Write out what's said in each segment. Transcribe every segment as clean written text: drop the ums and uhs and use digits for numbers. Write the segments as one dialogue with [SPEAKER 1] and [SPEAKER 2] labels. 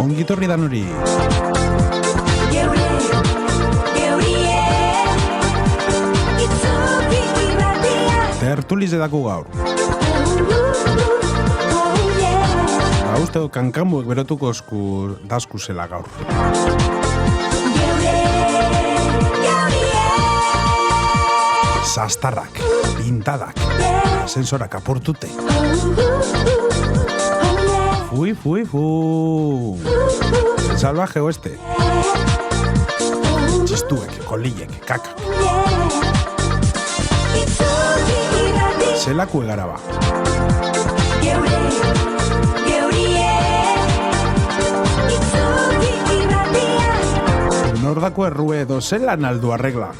[SPEAKER 1] Ongitorri danori. Tertuliz edako gaur. Uste kankambuek berotuko dasku zela gaur. Zastarrak, pintadak, asensorak aportute. Fui. Salvaje oeste. Txistuek, kolilek, kakak. Zelaku egaraba. Nordako errue edo zelan aldu arregla.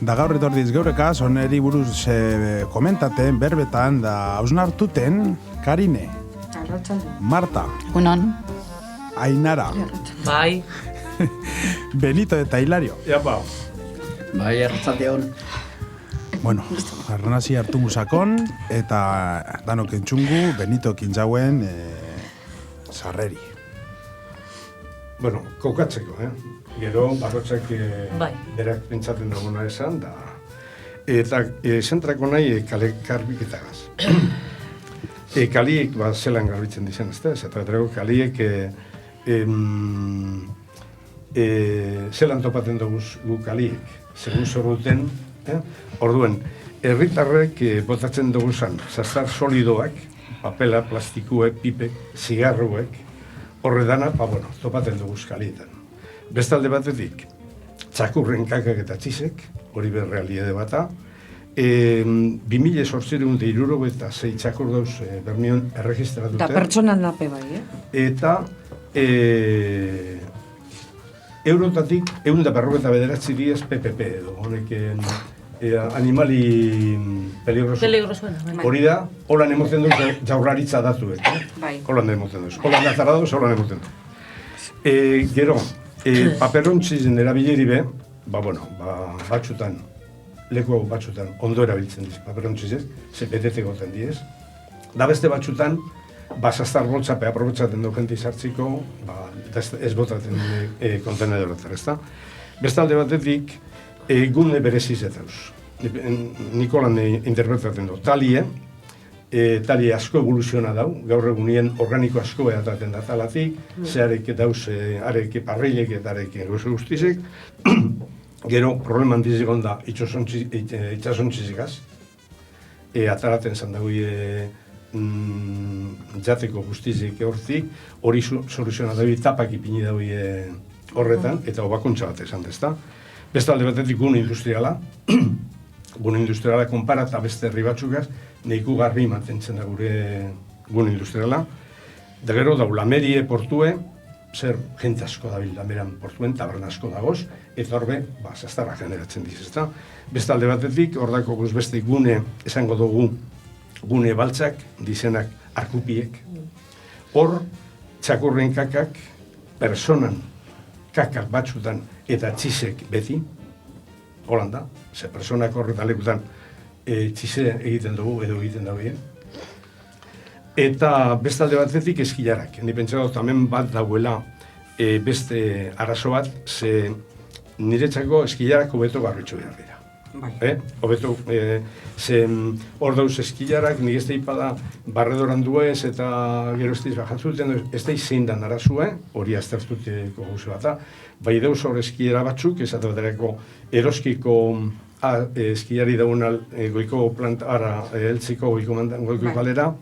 [SPEAKER 1] Da gaur etordiz geurekaz, oneri buruz komentaten, berbetan, da hausnartuten, Karine, Marta,
[SPEAKER 2] Unon,
[SPEAKER 1] Ainara,
[SPEAKER 3] Bai.
[SPEAKER 1] Benito eta Hilario.
[SPEAKER 4] Iapa.
[SPEAKER 5] Bai, arratsaldeon.
[SPEAKER 1] Bueno, arnasi hartu musakon, eta danok entxungu, Benito kintzauen sarreri.
[SPEAKER 4] Bueno, kokatzeko, Gero, barrotzak
[SPEAKER 3] Bai.
[SPEAKER 4] berak pentsaten duguna esan, da. Eta zentrako nahi kale garbiketagaz. Kaliek, zelan garbitzen dizen, ez da? Eta kaliek zelan topaten dugu gu kaliek, segun zorruten, orduen, herritarrek botatzen dugu zastar solidoak, papela, plastikuek, pipek, zigarruek, horre dana, topaten dugu kalietan. Bestalde batetik, txakurren kakak eta txisek, hori berrealiade bata, 2008 txakur dauz Bermion erregistratute.
[SPEAKER 3] Da pertsonan nape bai,
[SPEAKER 4] Eta eurotatik 149 diez PPP edo, honek animali peligrosuena. Hori da, holan emoten duz jaurlaritza datuek. Holan emoten duz. Holan datara duz, holan emoten duz. Gero, paperontzizen erabileri be, batxutan, leku batxutan ondo erabiltzen diz, paperontzizez, ze betete goten diez. Da beste batxutan, zastar boltzape aprobetzaten duken dizartziko, ez botaten kontenedorotar, ez da? Bestalde batetik, gune bereziz etauz. Nikolan interpretaten du. Talie asko evoluziona dau, gaur egunien organiko asko behataten da talatik, zeharek dauz, areke parrilek eta areke guztizek. Gero, problem handizik onda itxasontzizikaz. Ataraten zan daui jateko guztizik hortik, hori soluziona daui tapak ipini daui horretan, eta obakuntza bat esan dezta. Bestalde batetik gune industriala, konparata beste herri batzukaz, nehiku garbi mantentzen da gure gune industriala. Da gero, Lamerie portue, zer jente asko dabil Lameran portuen, taberna asko dagoz, eta horbe, zastarra generatzen diz, ezta? Bestalde batetik, hordako beste gune, esango dugu, gune baltzak, dizenak arkupiek. Hor, txakurren kakak, personan kakak batzutan eta txisek beti, Holanda, ze personak horretan lekutan txise egiten dugu, edo egiten dugu. Eta bestalde batetik eskilarak. Ni pentsa dut, hemen bat dauela beste arazo bat, ze niretzako eskilarak hobeto garritxo behar dira. Hobeto, ze hor dauz eskilarak, nik ez da ipada barredoran duez eta gero ez daiz bajatzuten, ez daiz zein dan arazue, hori aztertuteko gauze bat da, bai dauz hor eskilara batzuk, ez baterako eroskiko eskilari dauna goiko plantara eltziko goiko kalera,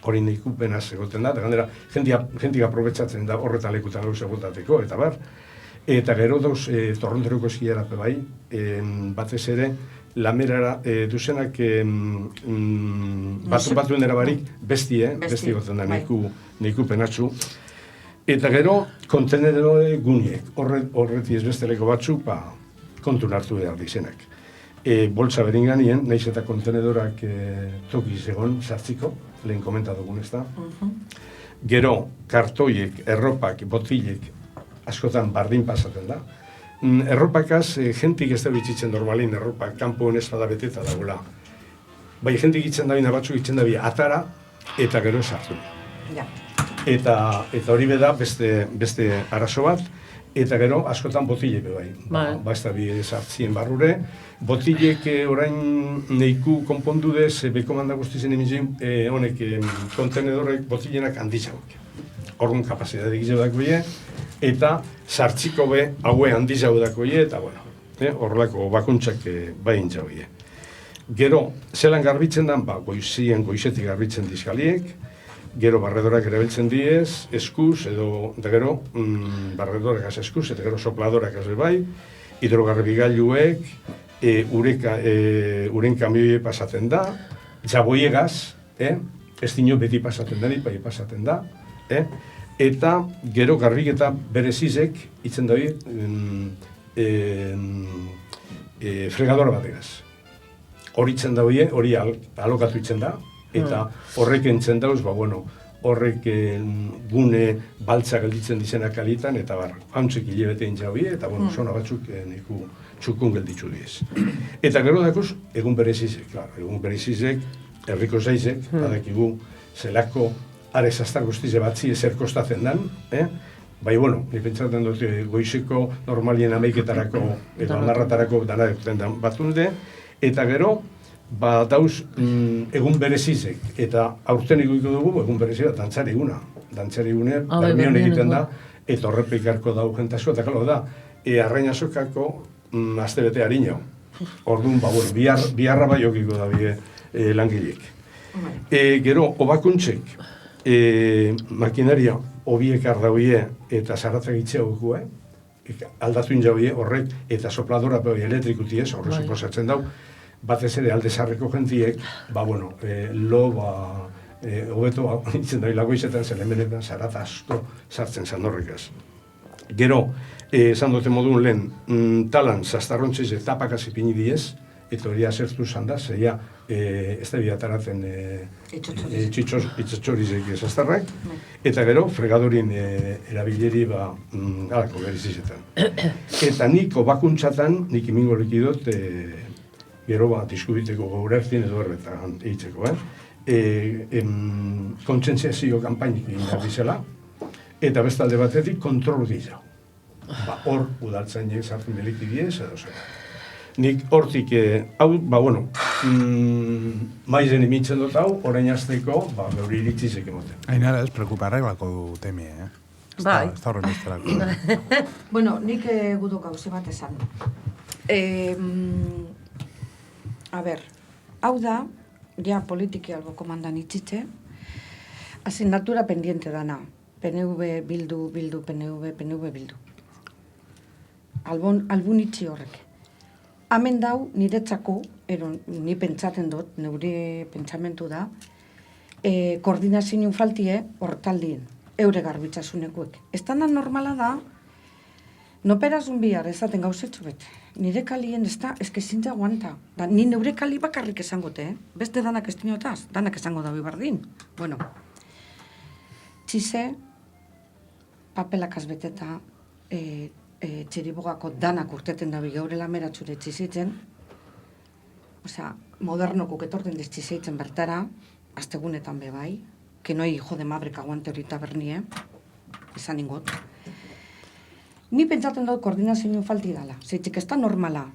[SPEAKER 4] hori nahikupenaz egoten da, eta gandera, jentik aprobetsatzen da horretan lekutan gauze egotateko, eta bar. Eta gero dauz torronteroko eskiarape bai, batez ere, lamerara duzenak batuen erabarik besti goten da, niku penatxu. Eta gero, kontenedore guniek, horreti ez besteleko batzuk, kontun hartu behar dizenak. Boltsa beringanien, nahiz eta kontenedorak tokiz egon sartziko, lehen komentadugun ez da. Gero, kartoiek, erropak, botilek, askotan bardin pasaten da. erropakaz, jentik ez da bitzitzen normalin, erropa kanpoen ez bada beteta dagoela. Bai, jentik itzen da bina batzuk itzen da bina atara eta gero sartu.
[SPEAKER 3] Ja.
[SPEAKER 4] Eta hori beda beste arazo bat, eta gero askotan botilek bai. Ba ez da bi sartzien barrure. Botilek orain neiku konpondu dez, beko manda guztizen emizien, honek kontenedorek botilenak handizauak. Orduan kapazitatea egizeu dakoie, eta sartziko be haue handizau dakoie, eta bueno, horrelako bakuntzak bain jauie. Gero, zelan garbitzen dan, goizetik garbitzen dizkaliek, gero barredorak erabiltzen diez, eskuz, da gero barredorak az eskuz, eta gero sopladorak az bai, hidrogarbigailuek, uren kamioie pasatzen da, jaboiegaz, ez dino beti pasatzen da, bai pasaten da, eta gero garbiketa berezizek, itzen da fregadora bategaz. Horitzen da hori alokatu itzen da, eta horrek entzen dauz, horrek gune baltza gelditzen dizena kalitan, eta hauntzek hilebetein jaue, eta zona batzuk niku txukun gelditzu diez. Eta gero dakuz, egun berezizek, herriko zaizek, badakigu, zelako arez aztar guztize batzi ezer kostatzen dan, bai, ni pentsatzen dut goizeko normalien ameiketarako edo amarratarako dana duten batunde, eta gero, dauz egun berezizek, eta aurten ikuiko dugu egun berezizek dantzari eguna. Dantzari egune, bermion egiten da, eta horrepikarko dau jentasko, eta kalo da, arrainazokako azte bete harino. Orduan, biharra bai okiko da langilek. Gero, obakuntzek, makinaria obiekar dauie eta zaratzak itxeago aldatu injauie horrek, eta sopladora elektrikutiez, horre suposatzen dau, batez ere alde zarreko jentiek, hobeto, itzen da hilagoizetan zelen benetan zarata asto sartzen zandorrekaz. Gero, esan dute modun lehen, talan zaztarrontziz etapakaz ipini diez, eta hori azertu zanda, zeia ez da biataratzen itxotxorizek zaztarrak, eta gero, fregadorin erabileri alako berizizetan. Eta nik obakuntzatan, nik imingo likidot, gero diskubiteko gaurertin edo erretan eitzeko, kontsentziazio kampainik egin da bizela, eta bestalde batetik kontrol dira. Hor udaltzainek sartzen delikti diez, edo zer. Nik hortik, maizen imitzen dut hau, orain azteko, gauri iritzizek emoten.
[SPEAKER 1] Ainara, ez preocuparreglako temi,
[SPEAKER 3] Bai.
[SPEAKER 1] Ez da horren izterako.
[SPEAKER 2] Nik gudu gauze bat esan. Hau da, ja politiki albo komandan itxitxe, asignatura pendiente dana. PNV, bildu, PNV, bildu. Albun itxi horrek. Hemen dau, niretzako, ni pentsaten dut, neure pentsamentu da, koordinazioen faltie hortaldien, eure garbitzasunekuek. Ez dana normala da, noperazun bihar ezaten gauzetxo bete. Nire kalien ez da, ez kezintza guanta. Ni neure kali bakarrik esangote, beste danak ez dinotaz, danak esango da bardin. Txize, papelakaz beteta, txiribogako danak urteten dabi gaure lameratxure txizitzen, modernokuk etorten dez txizeitzen bertara, astegunetan bebai, que no hay hijo de madre que aguante horita bernie, esan ingot. Ni pentsaten dut koordinazioen falti dala, zeitzik ez da normala.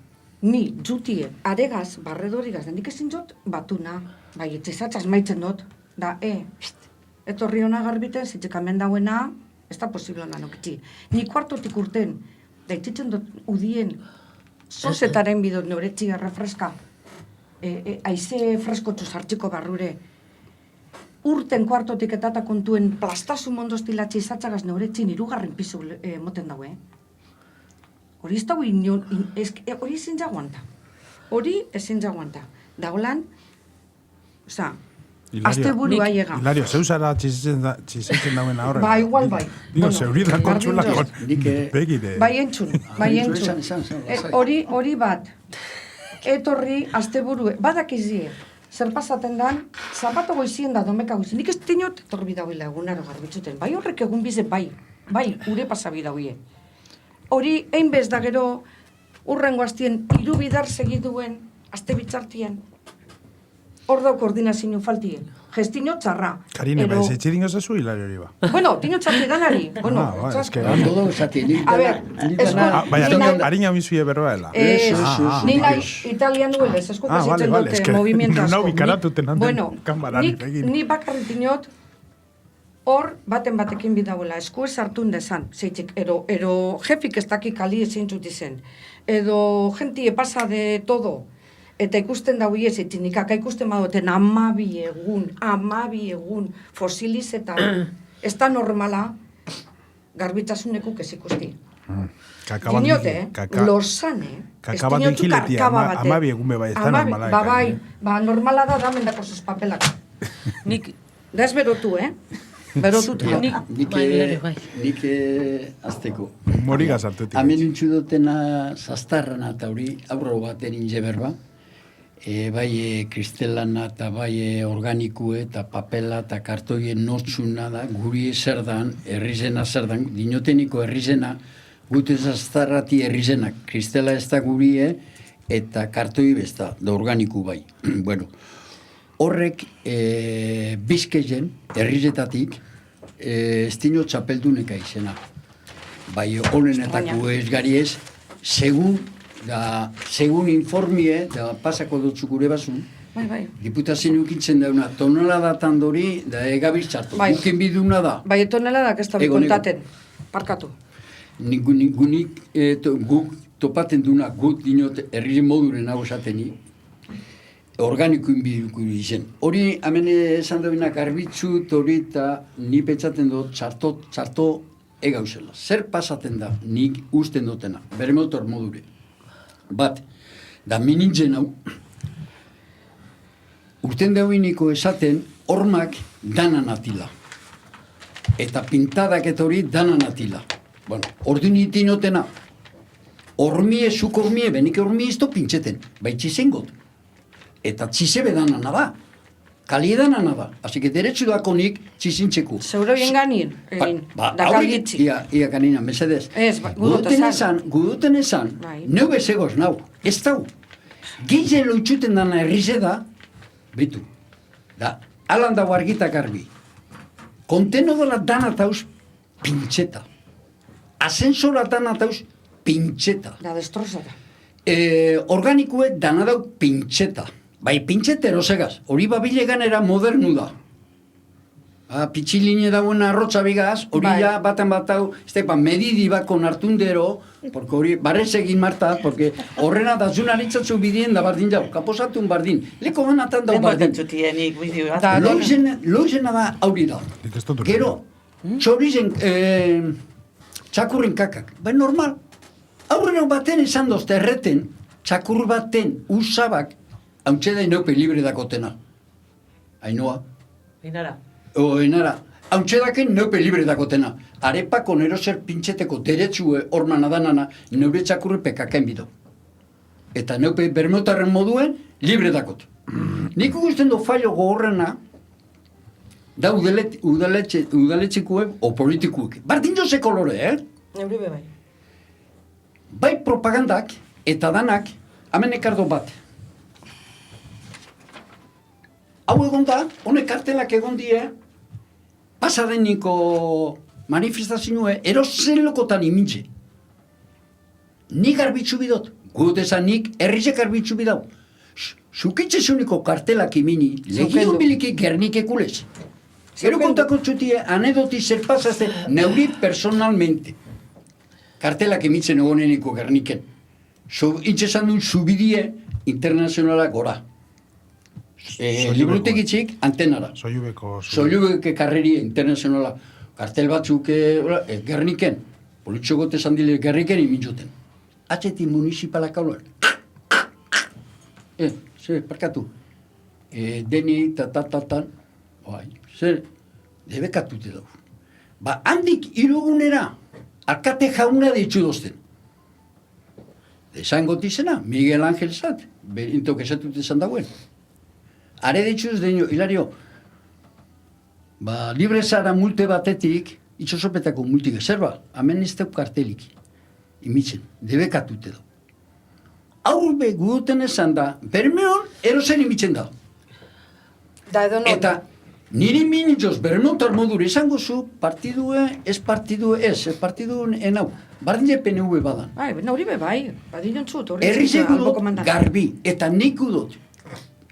[SPEAKER 2] Ni jutie, aregaz, barredorigaz, nik ezin dut batuna, bai, etxezatzaz maitzen dut, da, etorri hona garbiten, zeitzik hemen dauena, ez da posiblo nanokitzi. Ni kuartotik urten, da itzitzen dut udien, sozetaren bidot neuretzi errefreska, aize freskotxo sartxiko barrure, urten kuartotik etata kontuen plastasun mondoztilatxe izatzagaz neuretzi nirugarren pizu moten daue. Hori ez dago hori ezin jaguanta. Hori ezin jaguanta. Dagolan, azte burua llega.
[SPEAKER 1] Hilario, zeu zara txizitzen dauen ahorren?
[SPEAKER 2] Ba, igual bai.
[SPEAKER 1] Digo, zeuri da kontxulako begide.
[SPEAKER 2] Bai entzun. Hori bat, etorri azte buru, badakizie, zer pasaten dan, zapato goizien da domeka goizien. Nik ez dinot, etorbi dauela egunaro garbitzuten. Bai horrek egun bize, bai, ure pasabi dauie. hori einbez da gero urrengo astien 3 bidar segiduen aste bitzartien. Hor da koordinazio faltien. Gestino txarra.
[SPEAKER 1] Karine, bai, zeitxidin osazu Hilario hori ba.
[SPEAKER 2] Bueno, tino txarri danari. Bueno,
[SPEAKER 1] es que...
[SPEAKER 5] Todo esati, nik
[SPEAKER 2] A ver,
[SPEAKER 1] Bai, harina mizuie berroa dela.
[SPEAKER 2] Ni nahi italian duelez, eskuka zitzen dute movimiento asko.
[SPEAKER 1] Nau ikaratuten handen
[SPEAKER 2] Bueno,
[SPEAKER 1] kanbaran egin.
[SPEAKER 2] ni bakarrik dinot, hor batekin bidauela, esku ez hartun desan, zeitzik, ero jefik ez dakik kali ezin izen, edo gentie pasa de todo, eta ikusten da huiez, etxinikaka ikusten baduten 12 egun fosilizetan, ez da normala garbitasunekuk ez ikusti. Diniote, losane, ez diniotu karkaba bate.
[SPEAKER 1] 12 egun beba, ez da normala.
[SPEAKER 2] Ba, normala da damendako sus papelak.
[SPEAKER 3] Nik...
[SPEAKER 2] Da ez berotu, Berotuta.
[SPEAKER 5] Nik azteko.
[SPEAKER 1] Moriga sartutik.
[SPEAKER 5] Hemen untxu dutena zaztarrana eta hori aurro baten ingeberba. Bai kristelana eta bai organikue eta papela eta kartoien nortzuna da, guri zer dan, herrizena zer dan, dinoteniko herrizena, gute zaztarrati herrizenak, kristela ez da gurie eta kartoi besta, da organiku bai. Bueno, horrek bizkeien, herrizetatik, ez dino txapelduneka izena. Bai, honenetako ez gari ez, segun informie, da pasako dutzu gure basun, diputazio ukitzen dauna, toneladatan dori, da egabiz txartu. Gukin biduna da.
[SPEAKER 2] Bai, toneladak ez da kontaten, parkatu.
[SPEAKER 5] Guk topaten duna, guk dinot herri moduren hau esateni, organikoin biduko izen. Hori, hemen esan duenak arbitzut hori eta ni pentsaten dut txarto egauzela. Zer pasaten da nik usten dutena, bere motor modure. Bat, da minintzen hau, urten dauiniko esaten hormak danan atila. Eta pintadak eta hori danan atila. Bueno, ordin itinotena, hormie, zuk hormie, benik hormie izto pintxeten, bai txizengot. Eta txizebe danana da, kali danana da. Así que derecho dako nik txizintzeko.
[SPEAKER 2] Zeuro bien ganien, da kalgitzi.
[SPEAKER 5] Ia kanina, mesedez.
[SPEAKER 2] Ez, gudotesan.
[SPEAKER 5] Guduten esan, neu bezegoz nau, ez dau. Geizen loitxuten dana errize da, bitu, da, alan dago argitak arbi. Konteno dela dana tauz pintxeta. Asensora dana tauz pintxeta.
[SPEAKER 2] Da destrozada.
[SPEAKER 5] Organikue dana dau pintxeta. Bai, pintxete erosegaz. Hori babilegan era modernu da. Pitxiline dauen arrotza bigaz, hori ja batan batau, medidi bako nartundero, porque hori, barrez egin marta, porque horrena da zunaritzatzu bidien da bardin jau, kaposatun bardin. Leko banatan dau bardin. Loizena da hauri da. Gero, txorizen, txakurren kakak. Bai, normal. Aurrena baten esan dozte erreten, txakur baten usabak, hauntxe da inope libre dakotena. Ainoa.
[SPEAKER 3] Inara.
[SPEAKER 5] Enara, hauntxe daken inope libre dakotena. Arepako nero zer pintxeteko deretsue hormana danana, neure txakurre pekakain bido. Eta neupe bermotarren moduen, libre dakot. Nik ugusten du fallo gogorrena, da udaletxekue o politikuek. Bardin jose kolore,
[SPEAKER 2] Neure bai.
[SPEAKER 5] Bai propagandak eta danak, hemen ekardo bat. Hau egon da, honek kartelak egon die, pasadeniko manifestazioe, erozen lokotan imintze. Nik arbitzu bidot, gudezan nik herrizek arbitzu bidau. Zukitzezuniko kartelak imini, legion biliki gernik ekulez. Gero kontako txutie, anedoti zer pasazte, neuri personalmente. Kartelak emitzen egoneniko gerniken. Itxesan duen zubidie internazionala gora. Librutegitzik antenara. Soilubeke karreria internazionala. Kartel batzuk gerniken. Politxogote zandile gerniken imintzuten. Atxeti municipalak hauler. Parkatu. Deni tatatan. Zer, debekatute dago. Ba, handik irugunera, alkate jauna ditzu dozten. Desan gotizena, Miguel Ángel zat, intok esatut esan dagoen. Are dituz, Hilario, ba, libre zara multe batetik, itxosopetako multik ezer ba, hemen ez teuk kartelik. imitzen, debekatute da. Aurbe guten esan da, Bermeon erozen imitzen da.
[SPEAKER 2] Da edo non.
[SPEAKER 5] Eta niri minitzoz Bermeotar modure esango zu, partidue, ez enau. Bardine PNV badan.
[SPEAKER 2] Bai, hori bai, badinen zut.
[SPEAKER 5] Herrizeko dut garbi, eta nik dut.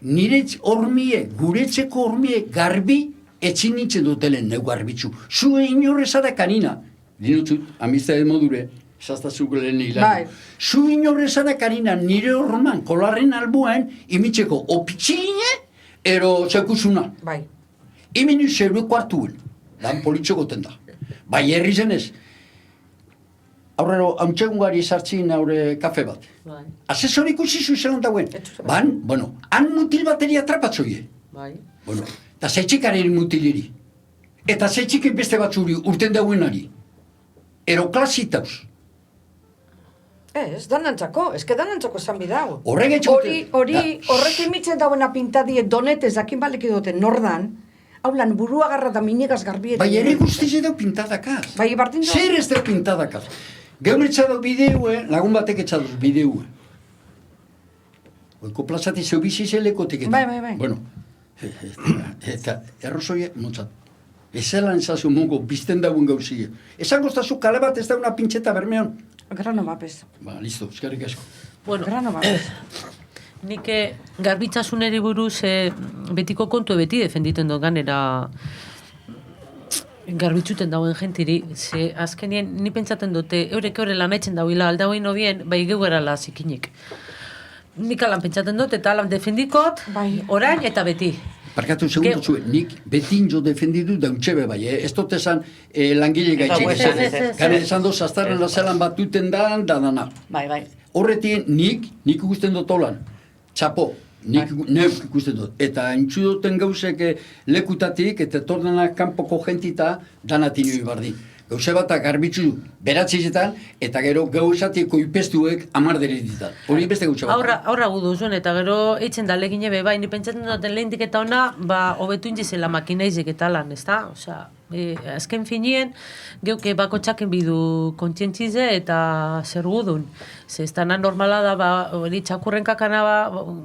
[SPEAKER 5] Nire hormie, guretzeko hormie garbi, etxin nintzen dutelen neu garbitzu. Zue inorrezara kanina. Dinotzut, amiztade modure, esaztazuk lehen hilan.
[SPEAKER 2] Bai.
[SPEAKER 5] Zu inorrezara kanina nire horman, kolarren albuan, imitzeko opitxiline, ero zekuzuna.
[SPEAKER 2] Bai.
[SPEAKER 5] Imenu zeru kuartuen, dan politxo goten da. Bai, herri zenez, aurrero, hauntxegungari sartzin aurre kafe bat.
[SPEAKER 3] Bai.
[SPEAKER 5] Asesor ikusi zuzelan dauen. Han mutil bateri atrapatzoie.
[SPEAKER 3] Bai.
[SPEAKER 5] Eta zetxikaren mutiliri. Eta zetxiken beste batzuri urten dauenari. Ero klasitauz.
[SPEAKER 2] Ez, danantzako, danantzako esan bidau.
[SPEAKER 5] Horrek
[SPEAKER 2] Horrek emitzen dauena pintadie donetez, akin baleki duten nordan, haulan burua garra da minigaz garbietan.
[SPEAKER 5] Bai, ere guztiz edo pintadakaz.
[SPEAKER 2] Bai, Bartin do.
[SPEAKER 5] Zer ez da pintadakaz. Gaur etxadu bideue, lagun batek etxadu bideue. Oiko plazati zeu bizizeleko teketan.
[SPEAKER 2] Bai.
[SPEAKER 5] Bueno, eta errozoie motzat. Ezelan ezazu mongo bizten dauen gauzie. Esango zazu kale bat ez da una pintxeta Bermeon.
[SPEAKER 2] Grano mapez.
[SPEAKER 5] Ba, listo, eskerrik asko.
[SPEAKER 3] Bueno,
[SPEAKER 2] Grano mapez.
[SPEAKER 3] nik garbitzasuneri buruz betiko kontu beti defenditen dut ganera garbitzuten dauen jentiri. Ze azkenien ni pentsaten dute eurek horrela nahitzen dauila aldauen nobien, bai geuerala zikinik. Nik alan pentsaten dut eta alan defendikot, orain eta beti.
[SPEAKER 5] Parkatu segundu zuen, nik betin jo defendidu dauntxebe bai, ez dut esan langile gaitxik esan. Gane esan doz, aztaren lazelan bat duten dana.
[SPEAKER 3] Bai.
[SPEAKER 5] Horretien nik ikusten dut holan, txapo, nik ikusten dut. Eta entzu duten gauzek lekutatik, eta tornanak kanpoko jentita danatinu ibardin. Gauze batak garbitzu beratzizetan, eta gero gauzatiko ipestuek amardere ditan. Hori beste gauze batak.
[SPEAKER 3] Aurra gudu zuen, eta gero eitzen da legine bai, ni pentsatzen duten lehendik eta ona, hobetu indizela makinaizek eta lan, ez da? Osea, azken finien, geuke bako txaken bidu kontzientzize eta zer gudun. Ze ez dana normala da, hori txakurren kakana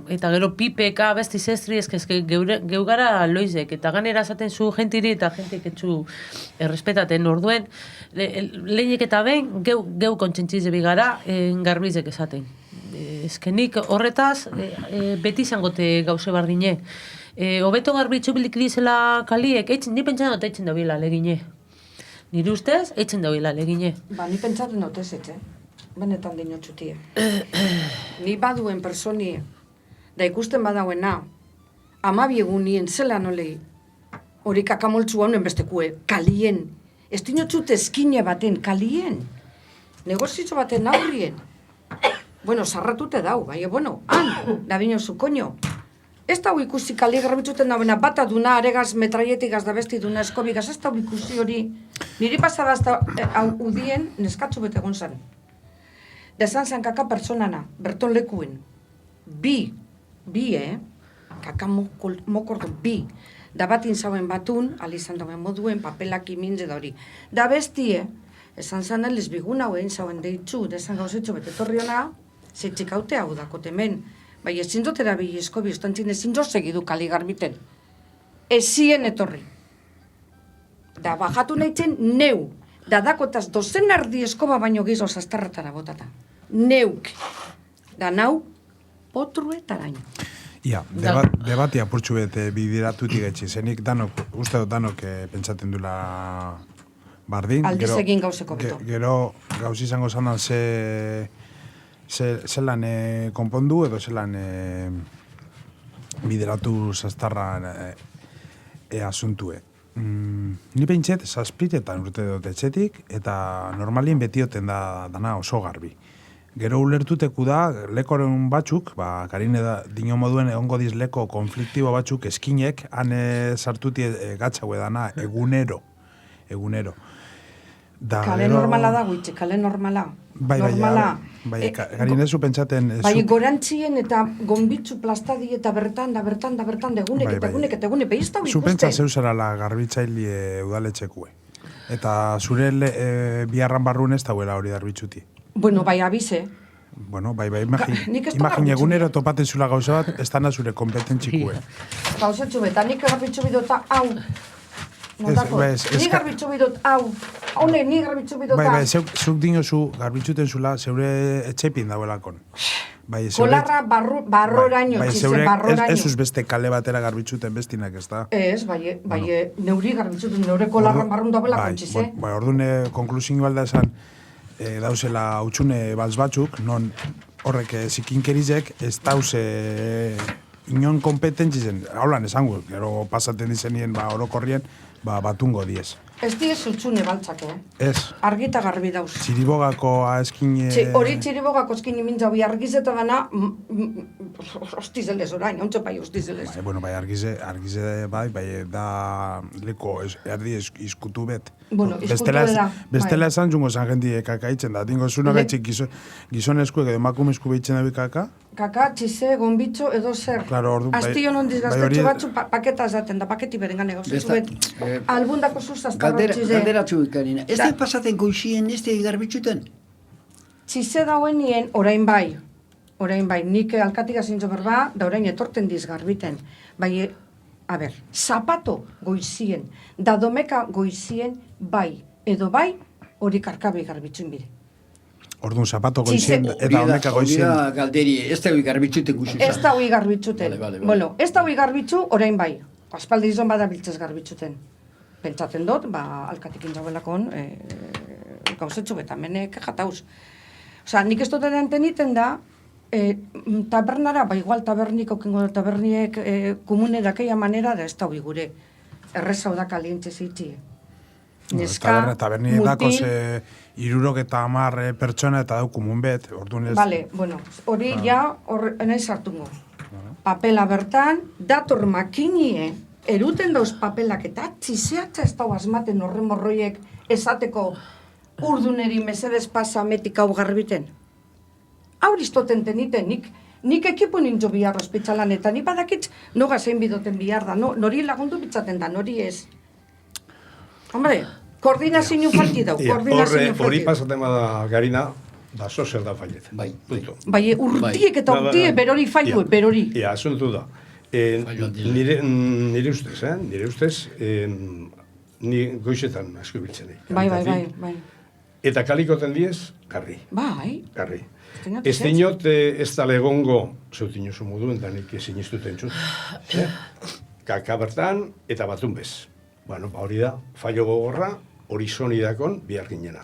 [SPEAKER 3] eta gero pipeka, besti zestri, ezke geu gara loizek, eta ganera esaten zu jentiri eta jentik etzu errespetaten orduen, lehenik eta behin, geu kontzientzize bigara, garbizek esaten. Ezkenik horretaz, beti izangote gauze bardine. Hobeto garbitzu bilik dizela kaliek, ni pentsatzen dut eitzen dabila legine. Nire ustez, eitzen dabila legine.
[SPEAKER 2] Ni pentsatzen dut ez etxe. Benetan dinotxutie. Ni baduen personi, da ikusten badauena, 12 egunien zela nolei, hori kakamoltzu honen bestekue, kalien. Ez dinotxute eskine baten, kalien. Negozitzo baten aurrien. Bueno, sarratute dau, bai, da binozu, koño. Ez dau ikusi kali garbitzuten dauena, bata duna, aregaz, metraietigaz da besti duna, eskobigaz, ez dau ikusi hori. Niri pasada hau udien, neskatzu bete egon zan. Dezan zan kaka personana, berton lekuen. Bi, kaka mokordo, bi. Da batin zauen batun, alizan dauen moduen, papelak imintze da hori. Da bestie, esan zan eliz bigun hauen zauen deitzu, dezan gauzetxo bete torriona, zeitzik haute hau dakot hemen. Bai, ezin dut erabili eskobi, ustantzin ezin dut segidu kali garbiten. Ezien etorri. Da bajatu nahitzen neu. Da dakotaz dozen erdi eskoba baino gizo zaztarratara botata. Neuk. Da nau, potruetaraino.
[SPEAKER 1] Ia, debati apurtxu bete bidiratutik etxi. Zenik danok, uste dut danok pentsaten dula bardin.
[SPEAKER 2] Aldiz egin gauzeko beto.
[SPEAKER 1] Gero gauz izango zandan zelan konpondu edo zelan bideratu zaztarra asuntue. Ni pentset, zazpitetan urte dut etxetik, eta normalien betioten dana oso garbi. Gero ulertuteku da, lekoren batzuk, karine dino moduen egongo diz leko konfliktibo batzuk eskinek, han sartuti gatzaue dana egunero.
[SPEAKER 2] Kale normala da, guitxe, kale normala.
[SPEAKER 1] Bai, garinezu pentsaten...
[SPEAKER 2] Bai, gorantzien eta gombitzu plastadi eta bertan, degunek, behizta ikusten.
[SPEAKER 1] Zu pentsa zeuzarala garbitzaile udaletxekue. Eta zure biharran barrun ez dauela hori darbitzuti.
[SPEAKER 2] Bueno, bai, abize.
[SPEAKER 1] Bueno, bai,
[SPEAKER 2] nik ez dut
[SPEAKER 1] imagine
[SPEAKER 2] garbitzu.
[SPEAKER 1] egunero topaten zula gauza bat, ez dana zure kompetentzikue.
[SPEAKER 2] Gauzatxu beta, nik garbitzu bidota, hau. Notako,
[SPEAKER 1] Ez,
[SPEAKER 2] ni garbitzu bidot, hau. Honek, ni garbitzu bidota.
[SPEAKER 1] Bai, zuk dinozu garbitzuten zula zeure etxepin dauelakon. Bai,
[SPEAKER 2] Kolarra barroraino, txize, barroraino.
[SPEAKER 1] Ez beste kale batera garbitzuten bestinak, ez da?
[SPEAKER 2] Ez, bai, neuri garbitzuten, neure kolarran barrun dabela kontxize.
[SPEAKER 1] Bai, orduan konklusin balda esan, dauzela hutxune balz batzuk, non horrek zikinkerizek ez dauze inon kompetentzizen, haulan esango, gero pasaten dizenien orokorrien, batungo diez.
[SPEAKER 2] Ez diez utxune baltzak,
[SPEAKER 1] Ez.
[SPEAKER 2] Argita garbi dauz.
[SPEAKER 1] Txiribogako eskin...
[SPEAKER 2] Hori txiribogako eskin imintza, bi argizeta gana, hostizelez orain, ontsa bai hostizelez.
[SPEAKER 1] Bueno, bai, argize bai, da leko erdi izkutu bet.
[SPEAKER 2] Bueno, izkutu da.
[SPEAKER 1] Bestela esan jungo zan jendiek kakaitzen da. Dingo zuna gaitxik gizonezko edo emakumezko behitzen dabe kaka?
[SPEAKER 2] Kaka, txize, gonbitxo edo zer.
[SPEAKER 1] Claro, ordu,
[SPEAKER 2] Azti honon dizgaztetxo batzu paketa esaten da, paketi beren gane albundako zuzaztarro txize.
[SPEAKER 5] Galderatzu ikarina. Ez da pasaten goizien ez da garbitxuten?
[SPEAKER 2] Txize dauen nien, orain bai, nik alkatik azintzo berba, da orain etorten diz garbiten. Bai, a ber, zapato goizien, da domeka goizien bai, edo bai, hori karkabe garbitxun bide.
[SPEAKER 1] Orduan, zapato goizien, eta honeka goizien.
[SPEAKER 5] Hori da galderi, ez da hori garbitxuten guzuzan.
[SPEAKER 2] Ez da hori garbitxuten.
[SPEAKER 5] Vale.
[SPEAKER 2] Bueno, ez da hori garbitxu, orain bai. Aspaldi izan bada biltzez garbitxuten. Pentsatzen dut, alkatikin jauelakon, gauzetxu beta menek jatauz. Osa, nik ez dut teniten da, tabernara, igual taberniko, taberniek komune dakeia manera, da ez da hori gure. Errezau da kalientze zitzi. Neska,
[SPEAKER 1] taberni dakoz 70 pertsona eta dau komun bet, orduan ez...
[SPEAKER 2] Vale, bueno, hori ja, nahi sartungo. Papela bertan, dator makinie, eruten dauz papelak eta txizeatza ez dau asmaten horren morroiek esateko urduneri mesedez pasametik hau garbiten. Hau iztoten teniten, nik ekipo nintzo bihar ospitzalan eta ni badakitz noga zein bidoten bihar da, nori lagundu bitzaten da, nori ez. Hombre, koordinazio falti dau, koordinazio falti.
[SPEAKER 4] Hori pasaten bada garina, da sozer da fallet.
[SPEAKER 5] Bai.
[SPEAKER 2] Bai, urtiek eta urtiek berori fallu, berori.
[SPEAKER 4] Ja, asuntu da. Nire ustez, ni goizetan asko biltzen dik.
[SPEAKER 2] Bai.
[SPEAKER 4] Eta kalikoten diez, garri.
[SPEAKER 2] Bai.
[SPEAKER 4] Garri. Ez dinot, ez da legongo, zeutin oso moduen, da nik ezin iztuten txut. Kaka bertan, eta batun bez. Bueno, hori da, fallo gogorra, horizonidakon bihar ginena.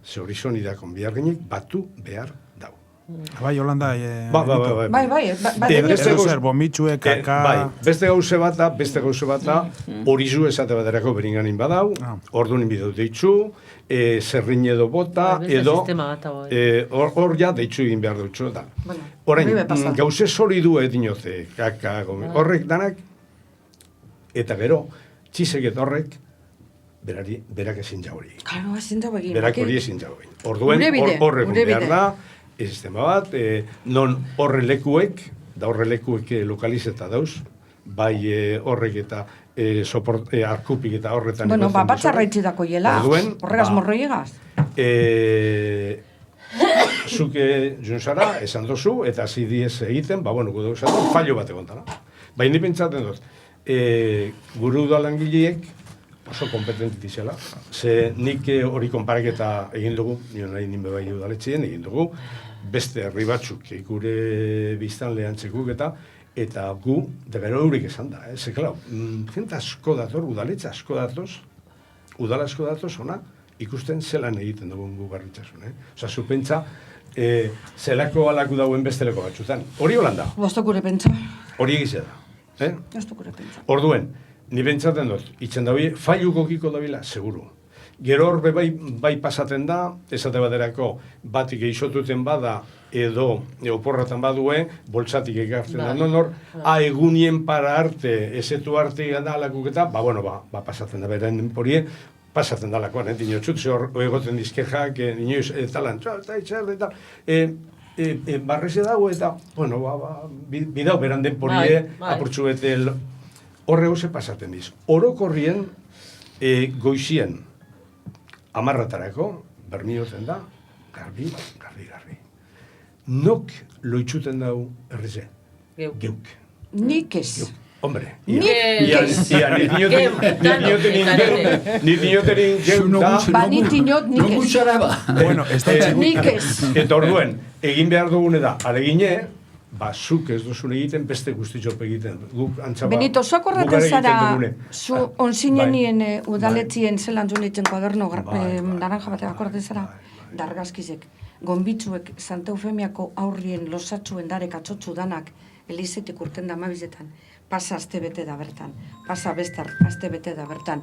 [SPEAKER 4] Ze horizonidakon bihar ginek batu behar dau.
[SPEAKER 1] Bai, Holanda...
[SPEAKER 2] Bai.
[SPEAKER 1] Zer, bomitxue, kaka...
[SPEAKER 4] Bai, beste gauze bata, horizu esate baterako beringanin badau, orduan bideu deitzu, zerrin edo bota, edo hor ja deitzu egin behar dutxu da. Orain, gauze solidu edinote, kaka, horrek danak, eta gero, txizeket horrek, berak ezin jau hori.
[SPEAKER 2] Claro, ezin jau egin.
[SPEAKER 4] Berak hori ezin jau egin. Orduen, horrek behar da, sistema bat, non horrelekuek, da horrelekuek lokalizeta dauz, bai horrek eta arkupik eta horretan...
[SPEAKER 2] Bueno, batxarra itxidako hiela, horregaz morroiegaz.
[SPEAKER 4] Zuke junzara, esan dozu, eta hasi diez egiten, bueno, fallo bat egon dara. Baina pentsaten dut, gure udalangileek oso kompetenti dizela. Ze nik hori konparaketa egin dugu, nion nahi ninbe bai udaletxeen egin dugu, beste herri batzuk gure biztanlean txekuk eta gu, de gero eurik esan da. Ze, klar, jenta asko dator, udaletxa asko datoz, udala asko datoz, ona, ikusten zelan egiten dugun gu garritxasun. Osa, zu pentsa, zelako alaku dauen besteleko batzutan. Hori Holanda.
[SPEAKER 2] Bostok gure pentsa.
[SPEAKER 4] Hori egizia da.
[SPEAKER 2] Bostok gure pentsa.
[SPEAKER 4] Orduen, ni bentsaten dut, itzen dabi, failuko kiko dabila, seguru. Gero horbe bai pasaten da, esate baterako batik eixotuten bada, edo oporratan badue, boltsatik ekartzen da. Nor, egunien para arte, esetu arte gana alakuketa, pasaten da, beren horie, pasaten da lakoan, dinotxut, ze hor egoten dizkejak, inoiz, talan, eta barreze dago, eta, bidau beran den porie, apurtxu bete, horre hose pasaten diz. Orokorrien, goizien, 10 bermioten da, garbi. Nok loitzuten dau errize? Geuk.
[SPEAKER 2] Nik ez.
[SPEAKER 4] Hombre,
[SPEAKER 2] Nik ez.
[SPEAKER 4] Ni dinoterin geuk da.
[SPEAKER 2] Ba, nik dinot, nik ez.
[SPEAKER 5] Nogutxara ba.
[SPEAKER 1] Bueno,
[SPEAKER 2] Nik ez.
[SPEAKER 4] Eta orduen, egin behar dugune da, alegine, zuk ez duzun egiten, beste guztitxop egiten. Guk antzaba...
[SPEAKER 2] Benito, zuak horretan zara, zu onzinenien udaletzien zelan zunitzen kuaderno naranja batek akordaten zara, dargazkizek, gonbitzuek Santa Eufemiako aurrien losatzuen darek atzotzu danak, elizetik urten da mabizetan, pasa azte bete da bertan, pasa bestar azte bete da bertan.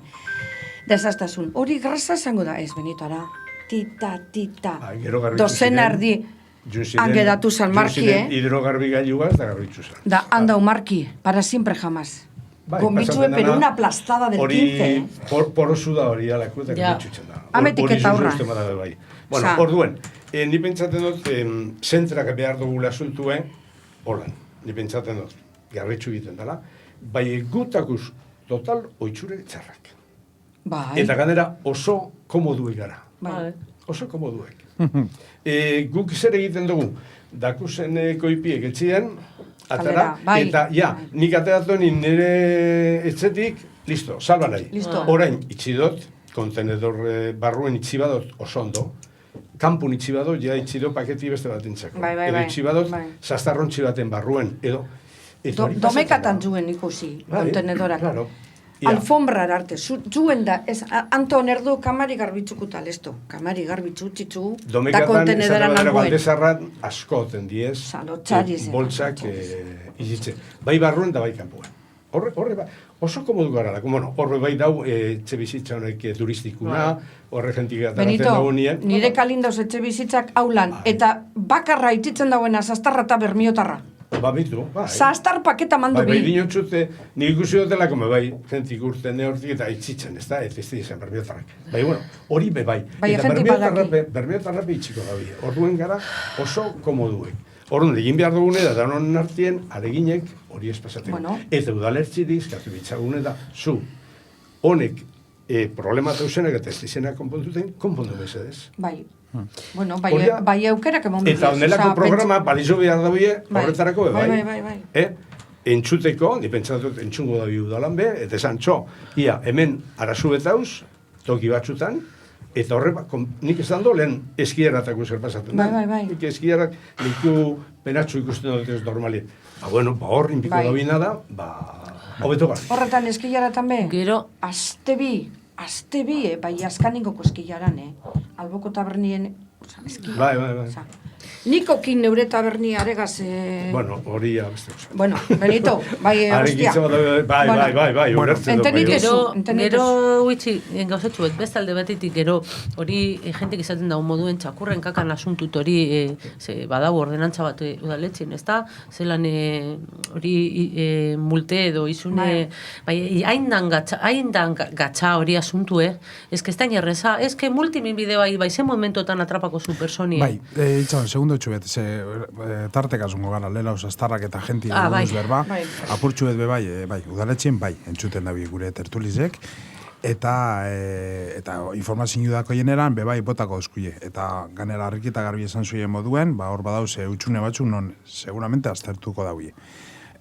[SPEAKER 2] Desaztasun, hori grasa izango da, ez Benito, ara, tita, dozen ardi, angedatu zan marki,
[SPEAKER 4] hidrogarbi gailugaz da garbitzu zan.
[SPEAKER 2] Da, andau marki, para siempre jamás. Gonbitzue, pero una aplastada del 15.
[SPEAKER 4] Porosu da hori alako eta garbitzutzen da.
[SPEAKER 2] Ametik eta aurra.
[SPEAKER 4] Bueno, orduen, ni pentsaten dut, zentrak behar dugula asuntua, holan, ni pentsaten dut, garbitzu egiten dela, bai gutakuz total oitxure txarrak.
[SPEAKER 2] Bai.
[SPEAKER 4] Eta ganera oso komoduek gara.
[SPEAKER 2] Bai.
[SPEAKER 4] Oso komoduek. Guk zer egiten dugu, dakuzen koipiek etxien, atara, eta nik ateratu nire etxetik, listo, salba nahi. Orain, itxidot, kontenedor barruen itxibadot oso ondo, kanpun itxibadot, ja itxidot paketi beste bat entzako. Edo itxibadot, sastarrontxi baten barruen, edo...
[SPEAKER 2] Domekatan zuen ikusi, kontenedorak. Alfombrar arte, zuen da, Anton erdu kamari garbitzuku talesto, kamari garbitzu txitzu, da kontenedoran albuen.
[SPEAKER 4] Baldezarran askoten diez, boltsak izitzen. Bai barruen da bai kanpuen. Horre bai, oso komodu gara, horre bai dau etxe bizitza honek turistikuna, horre jentik ataratzen dago nien.
[SPEAKER 2] Benito, nire kalindauz etxe bizitzak aulan, eta bakarra ititzen dagoena zaztarra eta bermiotarra.
[SPEAKER 4] Babitu, bai.
[SPEAKER 2] Zaztar paketa mandu bi.
[SPEAKER 4] Bai, dinotxute, nik ikusi dutelako, bai, jentik urten hortik eta itxitzen, ez da, ez izan bermiotarrak. Bai, bueno, hori be bai. Eta bermiotarrape itxiko gabi. Orduen gara oso komoduek. Orduan, egin behar dugune da, danon artien, aleginek hori espasateko. Eta udalertzirik, katu bitzagune da, zu, honek problema tauzenak eta ez dizenak konpondu bezedez.
[SPEAKER 2] Bai. Bueno, bai eukerak emon
[SPEAKER 4] eta onelako programa balizo behar daue horretarako
[SPEAKER 2] bai.
[SPEAKER 4] Entzuteko, ni pentsatut entzungo da udalan be, eta esan ia, hemen arazu betauz, toki batzutan, eta horre, nik esan do, lehen eskiaratako zer pasatzen da.
[SPEAKER 2] Bai.
[SPEAKER 4] Nik eskiarak, niku penatxu ikusten dut ez normalien. Hor, inpiko da bina da, hobeto gara.
[SPEAKER 2] Horretan eskiaratan be?
[SPEAKER 3] Gero.
[SPEAKER 2] Aste bi, bai askaningoko eskiaran, alboko tabernien, eski.
[SPEAKER 4] Bai.
[SPEAKER 2] Nikokin neure taberni aregaz...
[SPEAKER 4] Bueno, hori ya beste.
[SPEAKER 2] Bueno, Benito, bai, hostia.
[SPEAKER 4] Bai, ulertzen dut.
[SPEAKER 2] Entenik ezu.
[SPEAKER 3] Gero huitzi, gauzetxuet, bestalde batetik, gero hori jentik izaten dago moduen txakurren kakan asuntut hori badago ordenantza bat udaletxin, ez da? Zelan hori multe edo izune... Bai, haindan gatza hori asuntu, ez que ez da inerreza, ez que multimin bideo bai, zen momentotan atrapako zu personi.
[SPEAKER 1] Bai, itxaban, segundo txubet, tartekazungo gara, lela osastarrak eta jenti buruz berba, apurtxubet bai, udaletxien bai, entzuten dabi gure tertulizek, eta informazio dako jeneran, bebai botako eskuie, eta ganera harrik eta garbi esan zuien moduen, hor badauz utxune batzuk non seguramente aztertuko daue.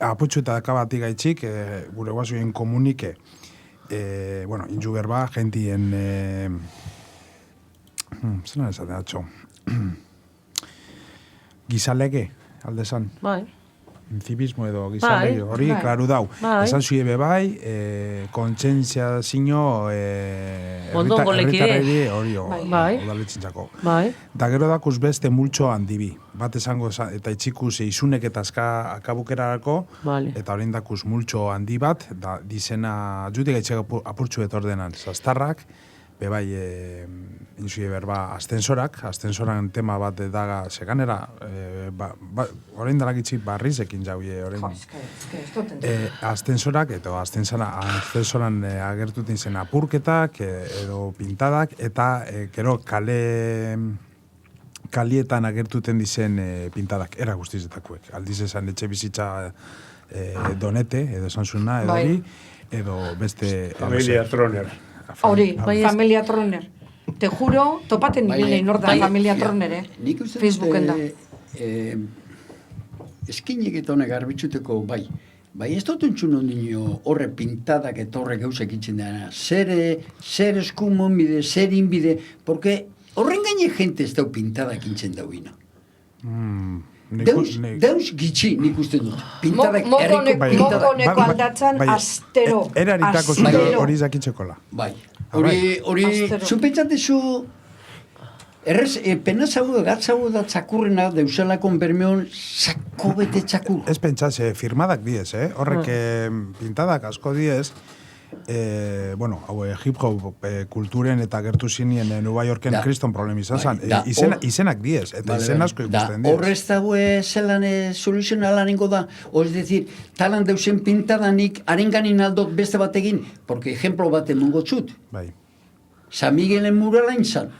[SPEAKER 1] Apurtxu eta dakabatik gaitxik, gure guazuien komunike, inju berba, jentien, zelan esaten atxo, gizalege, aldezan.
[SPEAKER 3] Bai.
[SPEAKER 1] Zibismo edo gizalege, hori, klaru dau. Esan zuie bebai, kontsentzia zino, herritarreri hori, odaletxintzako.
[SPEAKER 3] Bai.
[SPEAKER 1] Da gero dakuz beste multxo handibi. Bat esango, eta itxikuz izunek eta akabukerarako, eta horrein dakuz multxo handi bat, da dizena, jutik gaitxek apurtxu etordenan, zaztarrak, bebai, inzuie berba, astensoran tema bat daga seganera, horrein dalakitzi barrizekin jauie, astensorak, eta astensoran agertutin zen apurketak, edo pintadak, eta gero kalietan agertuten dizen pintadak, era guztizetakuek. Aldiz esan etxe bizitza donete, edo esan zuna, edo hori, edo beste...
[SPEAKER 4] Familia Troner.
[SPEAKER 2] Hori, familia Troner. Te juro, topaten nire norda familia tronere.
[SPEAKER 5] Nik uste
[SPEAKER 2] Facebooken da.
[SPEAKER 5] Eskinek eta honek garbitxuteko bai. Bai, ez dut entzun ondino horre pintadak eta horre gauzak itzen dena. Zer eskumon bide, zer inbide, porque horren gaine jente ez dau pintadak intzen dauina. Deus gitxi nik uste dut. Pintadak
[SPEAKER 2] Mokoneko aldatzan astero.
[SPEAKER 1] Eraritako hori zakitzekola.
[SPEAKER 5] Bai, hori, zupentzatezu, errez, pena zago, gatzago da txakurrena, deuselakon bermeon, zako bete txakur.
[SPEAKER 1] Ez pentsase, firmadak diez, horrek pintadak asko diez, hip-hop kulturen eta gertu zinien Nueva Yorken kriston problem izan zan. Izenak diez, eta izen asko ikusten diez.
[SPEAKER 5] Horrez dago zelan soluzionalan ingo da, es decir, talan deusen pintadanik arenganin aldot beste batekin, porque ejemplo bat emongo txut.
[SPEAKER 1] Bai.
[SPEAKER 5] San Miguelen murala inzan,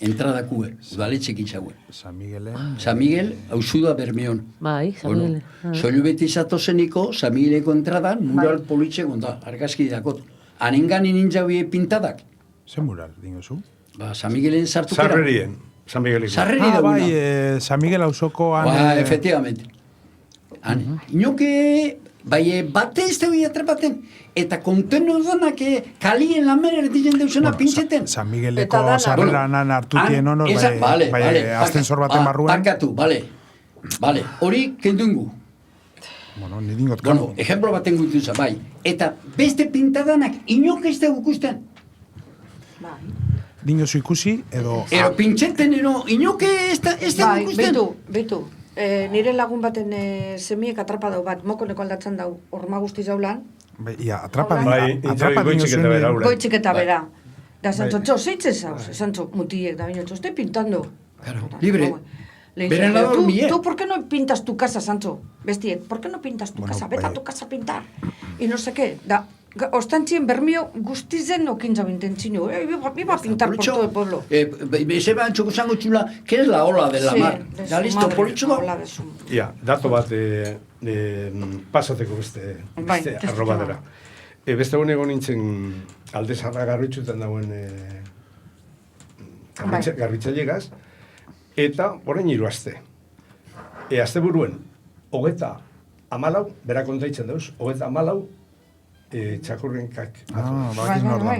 [SPEAKER 5] entradakue, udaletxek itxaue.
[SPEAKER 1] San Miguel,
[SPEAKER 5] hauzuda Bermeon.
[SPEAKER 3] Bai, San Miguel.
[SPEAKER 5] Soilu beti zatozeniko, San Migueleko entradan, mural politxeko da, argazki dakot. Anenganin nintzabie pintadak.
[SPEAKER 1] Ze mural, dingozu?
[SPEAKER 5] San Miguelen sartukera.
[SPEAKER 4] Sarrerien, San Migueliko.
[SPEAKER 5] Sarreri dauna.
[SPEAKER 1] Bai, San Miguel auzokoan...
[SPEAKER 5] Efectivamente. Inoke, bate ez tebi atrapaten, eta kontenu danak kalien lamer erditzen deusena pintzeten.
[SPEAKER 1] San Migueleko sarreranan hartutien honor, astensor baten barruan.
[SPEAKER 5] Bakatu, bale, hori kendungu.
[SPEAKER 1] Ni dingot
[SPEAKER 5] Bueno, ejemplo baten gutuza, bai. Eta beste pintadanak inok ez dugu ikusten.
[SPEAKER 1] Dingozu ikusi, edo...
[SPEAKER 5] Ero pintzeten, inok ez dugu ikusten.
[SPEAKER 2] Betu. Nire lagun baten semiek atrapa dau bat, mokoneko aldatzen dau, horma guzti zaulan.
[SPEAKER 1] Atrapa
[SPEAKER 2] Goitzik eta bera. Da, Sancho, zeitzen zauz, Sancho, mutiek, da, binotxo, estoy pintando.
[SPEAKER 5] Claro, libre.
[SPEAKER 2] Le dije, ¿tú por qué no pintas tu casa, Sancho? Bestiek, ¿por qué no pintas tu casa? Vete a tu casa a pintar. Y no sé qué, da, ostantzien bermio guztizen okintza bintentzino. Iba a pintar por todo el pueblo.
[SPEAKER 5] Se va ancho zango txula, que es la ola de la mar. Da, listo, politxo da.
[SPEAKER 4] Ja, dato bat pasateko beste arrobadera. Beste egon nintzen alde zarra garritxutan dauen garritxailegaz, eta orain 3 aste. Aste buruen, 34, bera kontaitzen dauz, 34 txakurrenkak.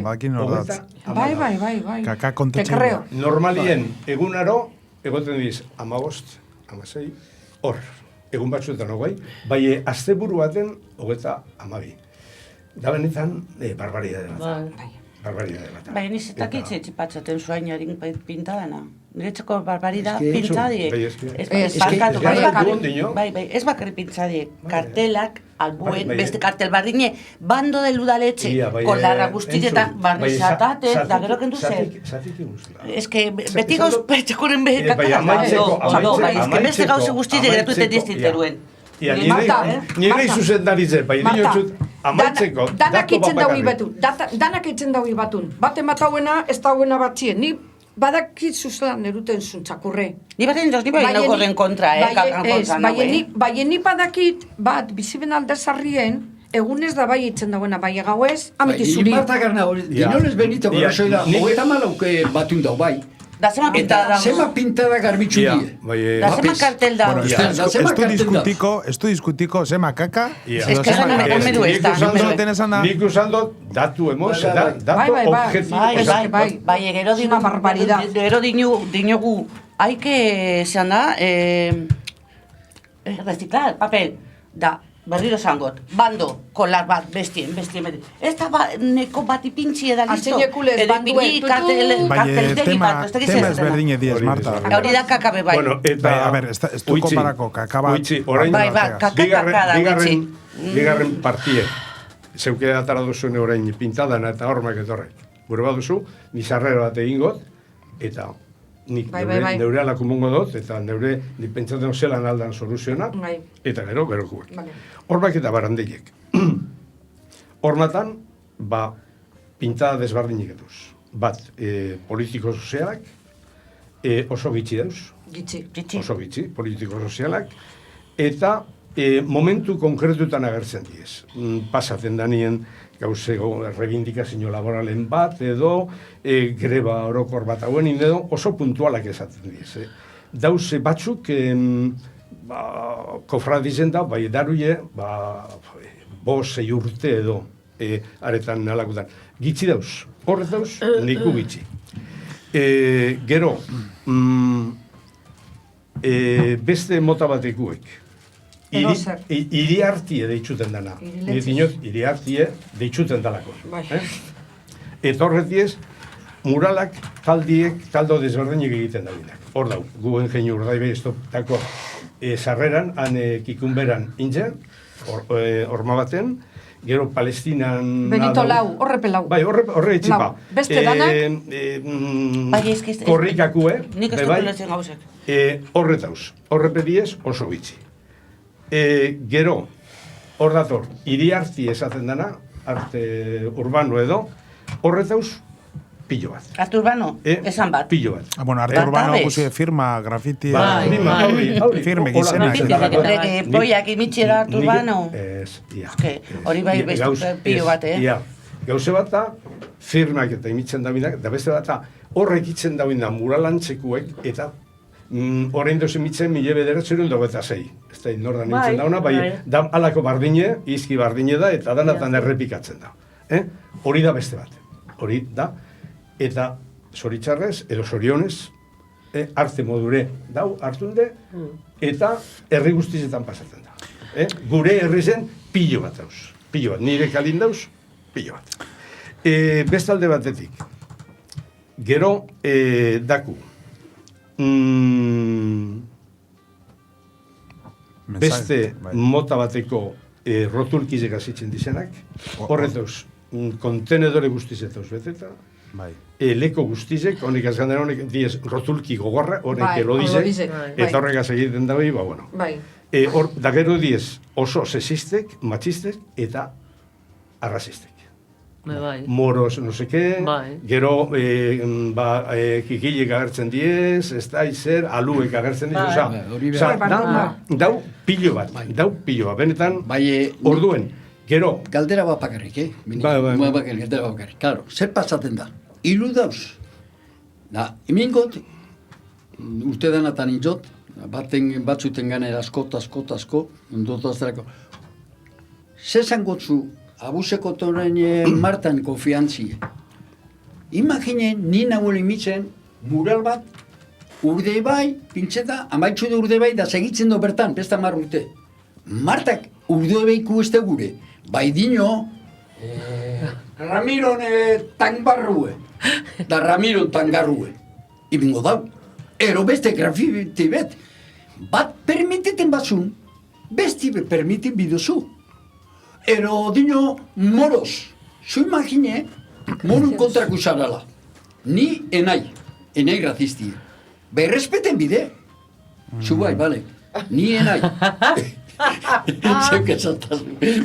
[SPEAKER 1] Bakin ordatz.
[SPEAKER 2] Bai.
[SPEAKER 1] Kaka kontetxe.
[SPEAKER 4] Normalien egunaro, egoten diz, 15, 16, hor, egun batzuetan hogei, bai aste buru baten 32. Da benetan, barbaridade bat. Barbaridade bat.
[SPEAKER 6] Bai, nizetak itxetxipatzaten zuainarin pintadana. Niretzeko barbarida pintzadiek. Ez bakarri pintzadiek. Kartelak, albuen, beste kartel bardine, bando del udaletxe, kolarra guztietan, barnizatate, da gero kendu zer. Ez que beti gauz pertxekuren behekak. Beste gauze guztietek gratueten diztinteruen.
[SPEAKER 4] Nire izuzen daritzen, bai dinotxut, amaitzeko,
[SPEAKER 2] danak itzen daui batun. Bate matauena, ez dauena batzien. Ni badakit zuzelan eruten zuntzakurre.
[SPEAKER 6] Ni baten dos, ni bai naukorren kontra,
[SPEAKER 2] Baien ni badakit, bat, biziben aldezarrien, egunez da bai itzen dauena, bai egauez, ameti zuri.
[SPEAKER 5] Marta Garna, dinoles benito, goroso da, 34 batun dau, bai.
[SPEAKER 6] Da zema pintada da.
[SPEAKER 5] Zema pintada garbitxu die.
[SPEAKER 6] Da zema kartel da.
[SPEAKER 1] Estu diskutiko zema kaka.
[SPEAKER 6] Ez que zena me du esta.
[SPEAKER 4] Nik usando datu emoz, datu objetivo.
[SPEAKER 6] Bai, gero dino barbaridad. Gero dinogu, hay que, zean da, reciclar, papel, da, berriro zangot, bando, kolar bat, bestien. Ez da neko bat ipintzi eda listo.
[SPEAKER 2] Atxenekulez, banduen,
[SPEAKER 1] tema ezberdine diez, Marta.
[SPEAKER 6] Gauri da kakabe bai.
[SPEAKER 4] Bueno, eta...
[SPEAKER 1] A ver, ez du komparako kakaba...
[SPEAKER 6] Bai, kakada, gutxi.
[SPEAKER 4] Bigarren partie, zeuke atara duzune orain pintadana eta hormak etorre. Gure baduzu, nizarrera bat egingot, eta... Nik neure alako mongo dut, eta neure pentsatzen zelan aldan soluziona, eta gero juek. Horbak eta barandeiek. Hormatan, pintada desbardinik eduz. Bat, politiko sozialak, oso gitxi dauz.
[SPEAKER 2] Gitxi.
[SPEAKER 4] Oso gitxi, politiko sozialak, eta momentu konkretutan agertzen diez. Pasatzen danien gauzego rebindikazio laboralen bat, edo greba orokor bat hauen, edo oso puntualak esaten diez. Dauze batzuk, kofradizen da, bai daruie, 5-6 urte edo, aretan nalakutan. Gitzi dauz, horret dauz, niku gitzi. Gero, beste mota batekuek, iriartie deitzuten dana. Iriartie deitzuten dalako. Eta horretiez, muralak taldo desberdinek egiten dabinak. Hor dau, gu engenio urdaibe estoptako sarreran, han kikunberan intzen, horma baten, gero Palestinan...
[SPEAKER 2] Benito Lau, horre pelau.
[SPEAKER 4] Bai, horre etxipa.
[SPEAKER 2] Beste danak?
[SPEAKER 4] Korrikakue.
[SPEAKER 6] Nik ez dut lezen gauzek.
[SPEAKER 4] Horre tauz, horre pediez oso bitxi. Gero, hor dator, iriarti esaten dana, arte urbano edo, horre tauz, pillo bat.
[SPEAKER 6] Arte urbano, esan bat.
[SPEAKER 4] Pillo bat.
[SPEAKER 1] Bueno, arte urbano guzi firma, grafiti... Firme, gizena.
[SPEAKER 6] Boiak imitxera arte urbano. Hori bai beste pillo bat,
[SPEAKER 4] Gauze bat da, firmak eta imitzen dabinak, da beste bat da, horrek itzen dabinak muralantzekuek, eta orain dozen mitzen 1926. Ez da, nordan nintzen dauna, bai, da alako bardine, izki bardine da, eta danatan errepikatzen da. Hori da beste bat. Hori da, eta zoritxarrez, edo zorionez, arte modure dau hartunde, eta herri guztizetan pasatzen da. Gure herri zen pillo bat dauz. Pillo bat, nire kalin dauz, pillo bat. Bestalde batetik, gero daku, beste mota bateko rotulkizek azitzen dizenak, horretauz, kontenedore guztizetauz beteta, leko guztizek, honek azgandera honek diez rotulki gogorra, honek elodizek, eta horregaz egiten dabe, bueno. Da gero diez oso sexistek, machistek, eta arrazistek. Moros, no seke, gero kikilek agertzen diez, ez da izer, aluek agertzen diez, dau pillo bat, benetan, orduen, gero...
[SPEAKER 5] Galdera bat bakarrik, Galdera bat bakarrik, claro, zer pasatzen da? Ilu dauz, hemengot, uste denatan inzot, batzuten ganera asko, ondotazterako, zezan gotzu, abuseko toren martan konfiantzie. Imaginen, ni nahuel imitzen, mural bat, urdei bai, pintxeta, amaitzu da urdei bai, da segitzen do bertan, pesta mar urte. Martak urdei baiku ez gure, bai dino, Ramiron tangarrue, da Ramiron tangarrue. Ibingo dau, ero beste grafiti bat permititen batzun, besti permitin biduzu. Ero dino moros, zu imagine, morun kontraku zarala. Ni enai graziztie. Berrespeten bide. Zu bai, bale. Ni enai. Zeuk esataz,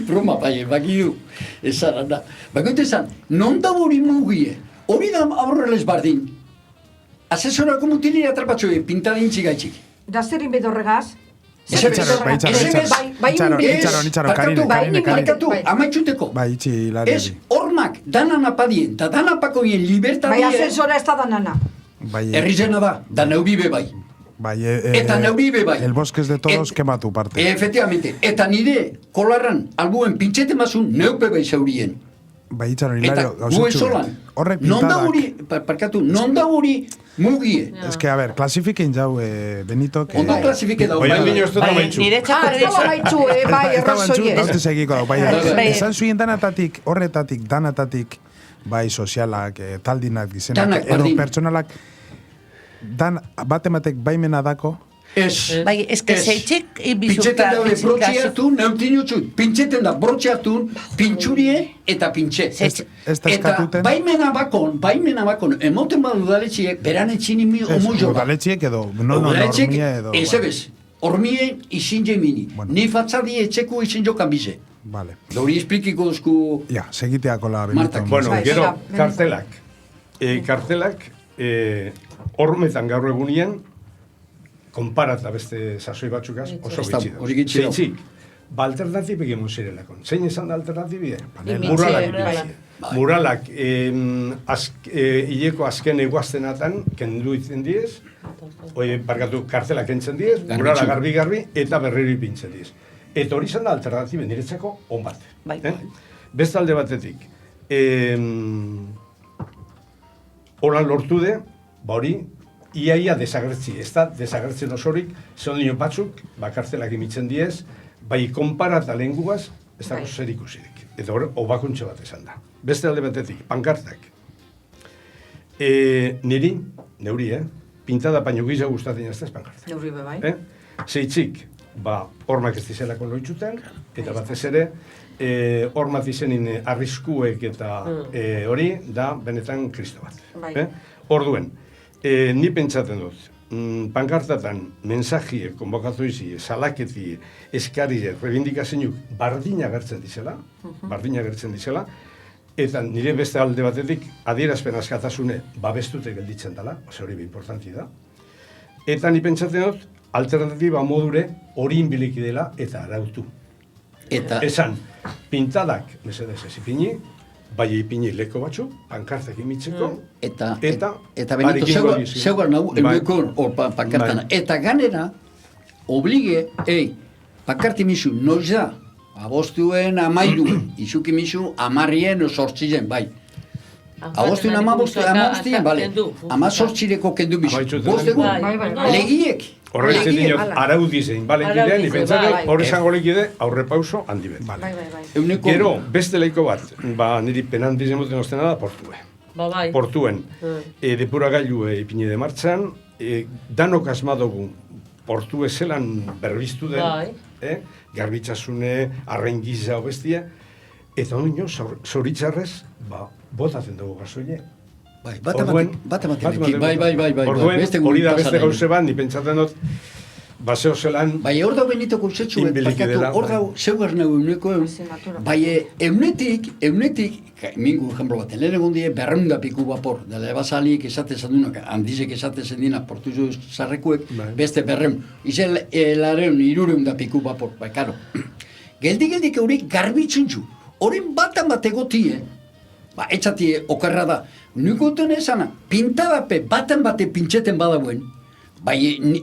[SPEAKER 5] broma bai, baki du. Ezaran da. Bakoite esan, non da hori mugie, hori da aurrelez bardin. Asesorako mutiliri atrapatxoe, pintadintzi gaitxik.
[SPEAKER 2] Da zerin bedorregaz?
[SPEAKER 5] Amaitxuteko. Ez hormak danan apadien, eta danan apakoien libertadien...
[SPEAKER 2] Bai, asesora ez da danana.
[SPEAKER 5] Errizena da, da neubibe bai. Eta neubibe bai.
[SPEAKER 1] El bosque de todos quematu parte.
[SPEAKER 5] Efectivamente. Eta nire kolarran albuen pintxete mazun neupe bai zaurien.
[SPEAKER 1] Bai, itxaron, Hilario,
[SPEAKER 5] gauzatxu. Horrek pintadak. Non da huri mugie.
[SPEAKER 1] Ez que, a ver, klasifikein jau, Benito, que...
[SPEAKER 5] Ondo klasifike dau.
[SPEAKER 4] Bai, ez dut amaitxu.
[SPEAKER 6] Nire txako
[SPEAKER 2] bai, errazoie.
[SPEAKER 1] Daute segiko dau, bai. Esan zuien danatatik, horretatik, danatatik, bai, sozialak, taldinak, gizenak, edo pertsonalak, dan batematek baimena dako,
[SPEAKER 6] Bai, eske zeitxik
[SPEAKER 5] pintxeten daude brotxe hartun, neutinutxut. Pintxeten da brotxe hartun, pintxurie eta pintxe. Eta baimena bakon, emoten badu udaletxiek, beran etxini omuio bat.
[SPEAKER 1] Udaletxiek edo, hormie edo...
[SPEAKER 5] Ezebez, hormie izin jemini. Ni fatzadi etxeko izin jokan bize.
[SPEAKER 1] Vale.
[SPEAKER 5] Dori esplikiko duzku...
[SPEAKER 1] Ja, segiteako la Benito.
[SPEAKER 4] Bueno, gero, kartelak. Kartelak, hormetan gaur egunien, konparata beste sasoi batzukaz, oso gitxi da. Zeitzik, alternatibek emon zirelakon. Zein esan da alternatibie?
[SPEAKER 2] Muralak.
[SPEAKER 4] Muralak, hileko azken eguaztenatan, kendu itzen diez, barkatu, kartela kentzen diez, murala garbi-garbi, eta berriro ipintzen diez. Eta hori izan da alternatibe niretzako on bat. Beste alde batetik, hola lortu de, hori, iaia desagertzi, ez da desagertzen osorik, zeon batzuk, kartelak imitzen diez, bai konparata lenguaz, ez dago zer ikusirik. Eta hori, obakuntxo bat esan da. Beste alde batetik, pankartak. Neuri, pintada baino gizia gustatzen jaztez pankartak.
[SPEAKER 2] Neuri bebai.
[SPEAKER 4] Zeitzik, hormak ez dizelako loitzuten, eta batez ere, hormat izenin arriskuek eta hori, da benetan kristo bat. Orduen, ni pentsatzen dut, pankartatan mensajie, konbokatuizi, salaketi, eskarie, rebindikazioak bardina gertzen dizela, eta nire beste alde batetik adierazpen askatasune babestute gelditzen dela, hori be importanti da. Eta ni pentsatzen dut, alternatiba modure hori inbiliki dela eta arautu. Esan, pintadak, mesedez ez ipini, bai ipini leko batzu, pankartak imitzeko,
[SPEAKER 5] eta Benito, zeugar nahu, euneko hor pankartana. Eta ganera, oblige, pankarti misu, noiz da, abostuen amairuen, izuki misu amarrien sortzien, bai. Abostuen amabostien, bale, amazortzireko kendu misu. Bostegun, legiek.
[SPEAKER 4] Horretzen dinot, araudizein, balenkideen, ipentzaten, hor esango lekide, aurre pauso handi bet. Gero, beste leiko bat, niri penantizen moten oztena da, portue. Portuen, depura gailu ipini de martxan, danok asmadogu portue zelan berbiztu den, garbitxasune, arrengiza obestia, eta hori zoritzarrez, botatzen dugu gasoile.
[SPEAKER 5] Batematik, bai.
[SPEAKER 4] Orduen, hori da beste gauze bat, ni pentsatzen dut, baseo zelan...
[SPEAKER 5] Bai, hor da Benito kontzentzu, hor da zeugar nahu euneko, bai, eunetik, mingu ejemplo bat, lehen egon die, berreunda piku vapor, dela ebazalik esatezen dunak, handizek esatezen dina, portuzo zarrekuek, beste berreun, izen lareun, irureunda piku vapor, bai, karo. Geldik hori garbitzuntzu, hori batan bat egotie, etxati okerra da, nukoten esana, pintadape batan bate pintxeten badauen, bai,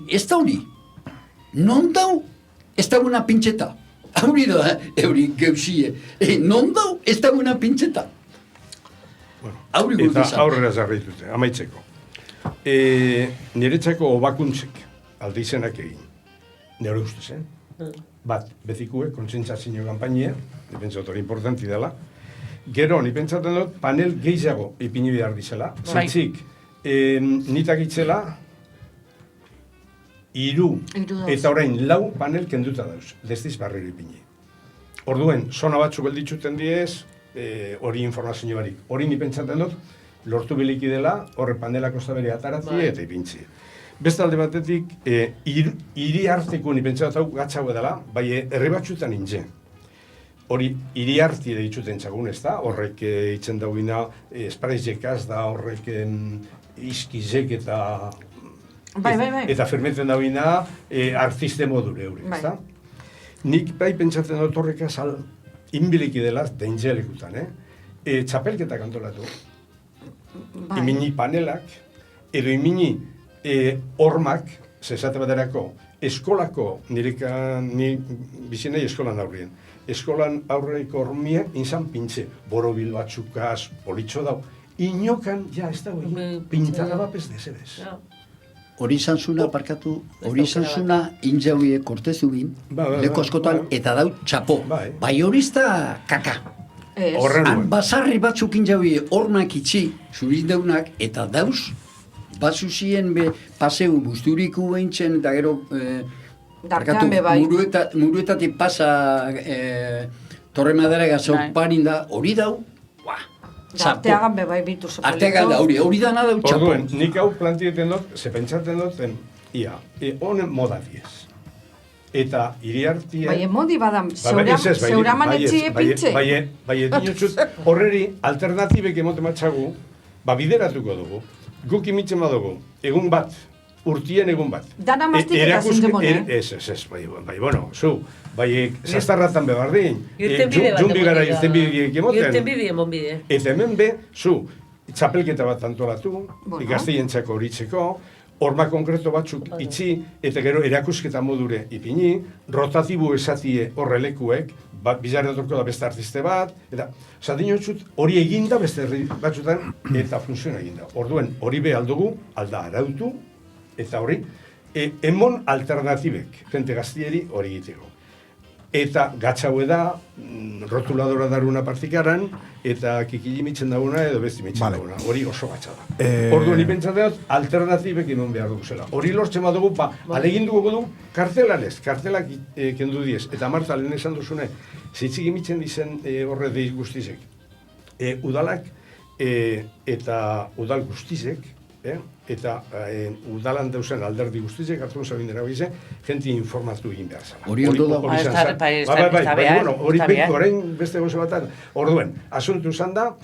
[SPEAKER 5] ez da hori, non dau, ez da una pintxeta. Hauri da, euri geusie, non dau, ez da una pintxeta.
[SPEAKER 4] Eta aurrera zarritute, amaitzeko. Niretzako obakuntzek, alde izenak egin, nire ustez, bat, bezikue, kontsentzazio kampainia, nipentsat hori importanti dela. Gero, nipentsaten dut, panel gehiago ipini behar dizela. Zaitzik, nitak itzela, 3 eta orain 4 panel kenduta dauz, destiz barriro ipini. Orduen, zona batzuk gelditzuten diez, hori informazio barik. Hori nipentsaten dut, lortu biliki dela, horre panelako zabere ataratzi eta ipintzi. Beste alde batetik, hiri arteko nipentsatzen dut gatzago edala, bai herri batzutan intzen. Hori hiri arti dituten txagun ez da, horrek itzen dauina espraizekaz da, horrek izkizek eta eta fermenten dauina artiste modure hori, ez da? Nik bai pentsatzen dut horrekaz inbiliki dela dentzelekutan, txapelketak antolatu, imini panelak, edo imini hormak, zezate baterako, eskolako, ni bizinei eskolan aurrien, eskolan aurreiko hormia inzan pintze, borobil batzukaz, politxo dau, inokan, ja, ez dago, pintada bapez dezebez.
[SPEAKER 5] Hori izan zuna, parkatu, hori izan zuna injauie kortezu bin, leko askotan, eta dau txapo. Bai hori izta kaka. Basarri batzuk injauie hornak itxi, zurizdeunak, eta dauz, batzu ziren paseu busturiku behintzen, eta gero, muruetatik pasa Torre Madera gazau parin da, hori dau,
[SPEAKER 2] Arteagan bebai bitu zopeleko.
[SPEAKER 5] Arteagan da, hori da nada txapo.
[SPEAKER 4] Orduen, nik hau plantieten dut, ze pentsaten dut, honen moda diez. Eta hiri hartia...
[SPEAKER 2] Bai, modi badam, zeura manetxie pintxe.
[SPEAKER 4] Bai, dinotxut, horreri alternatibek emote matxagu, bideratuko dugu. Guk imitzen badugu, egun bat, urtien egun bat.
[SPEAKER 2] Dana mastik eta zintemone.
[SPEAKER 4] Ez, bai, bueno, zu, bai, zastarratan bebardin.
[SPEAKER 3] Irtenbide bat
[SPEAKER 4] Jumbi gara irtenbide emoten.
[SPEAKER 3] Irtenbide emonbide.
[SPEAKER 4] Eta hemen be, zu, txapelketa bat antolatu, ikasteientzako horitzeko, horma konkreto batzuk itxi, eta gero erakusketa modure ipini, rotatibo esatie horrelekuek, bizarra etorko da beste artiste bat, eta dinotxut hori eginda beste batzutan, eta funziona eginda. Orduen, hori be aldugu, alda arautu, eta hori, emon alternatibek, jente gaztieri hori egiteko. Eta gatzaue da, rotuladora daruna partikaran, eta kikili mitzen dauna edo besti mitzen dauna. Hori oso gatza da. Orduan ipentzateaz, alternatibek inon behar dugu zela. Hori lortzen badugu, alegin dugu du, kartelanez, kartelak kendu diez. Eta Marta, lehen esan duzune, zitzik imitzen dizen horre deiz guztizek. Udalak eta udal guztizek, eta udalan deusen alderdi guztizek, hartu zabin dira bize, jenti informatu egin behar zela.
[SPEAKER 5] Hori ondo da.
[SPEAKER 4] Hori orain beste gozo batan. Orduen, asuntu zan da,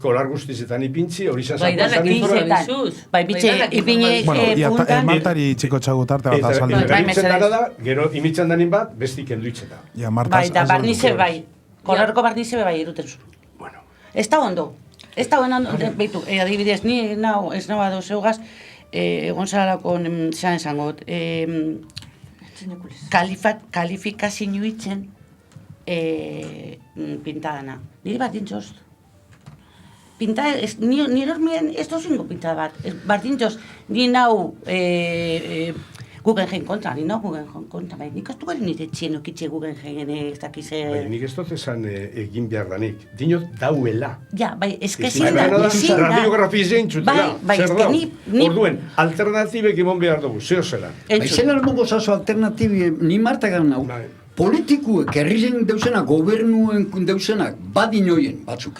[SPEAKER 4] kolar guztizetan ipintzi, hori zan
[SPEAKER 6] informatu. Bai, bitxe, ipine puntan.
[SPEAKER 1] Martari txiko txagutarte bat azaldu.
[SPEAKER 4] Eta imitzen dara da, gero imitzen danin bat, besti kenduitzen da.
[SPEAKER 6] Bai, da barnize bai. Kolarko barnize bai iruten zu.
[SPEAKER 4] Bueno.
[SPEAKER 6] Ez da ondo. Ez da ondo, behitu, adibidez, ni ez nago ados zeugaz, egon zaralako zean esangot, kalifikazio itzen pintadana. Nire bat dintzost. Nire hormien ez dozingo pintada bat. Bat dintzost, ni nau Guggenheim kontra, ni no Guggenheim kontra, bai, nik astu gari nire txien okitxe Guggenheim ez dakize...
[SPEAKER 4] Bai, nik ez dut esan egin behar danik, dinot dauela.
[SPEAKER 6] Ja, bai, ezkezin da, ezin da.
[SPEAKER 4] Radiografi zein txutela, zer da. Orduen, alternatibek imon behar dugu, zeo zela.
[SPEAKER 5] Bai, zelan mogo zazo alternatibi, ni Marta gan hau, politikuek, herrizen deusena, gobernuen deusenak, badinoien, batzuk,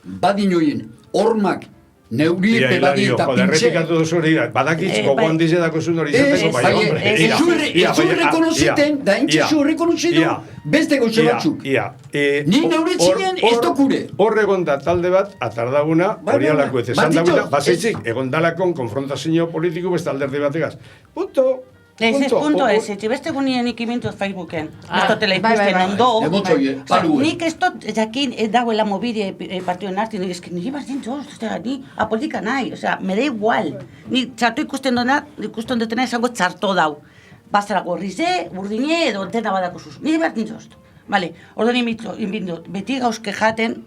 [SPEAKER 5] badinoien, hormak, Neurie badi eta pintxe...
[SPEAKER 4] Repikatu duzu hori, badakitz gogoan dizedako zuen hori izateko, bai, hombre.
[SPEAKER 5] Ez zu rekonoziten, da entxe zu rekonozitu, beste gauze batzuk. Ni neure txinen ez dokure.
[SPEAKER 4] Hor egon da talde bat, atardaguna, hori alako ez esan daguna, basetxik, egon dalakon konfrontazio politiko beste alderdi bategaz. Punto.
[SPEAKER 6] Punto ez, beste gunien ikimintu Facebooken. Ez dutela ikusten ondo. Nik ez dut, jakin, dagoela mobide partioen arti, nire bat zintu, ni apolitika nahi, me da igual. Ni txartu ikusten dutena esango txarto dau. Bazara gorrize, urdine, edo dena badako zuz. Nire bat zintu. Ordo inbindu, beti gauzke jaten,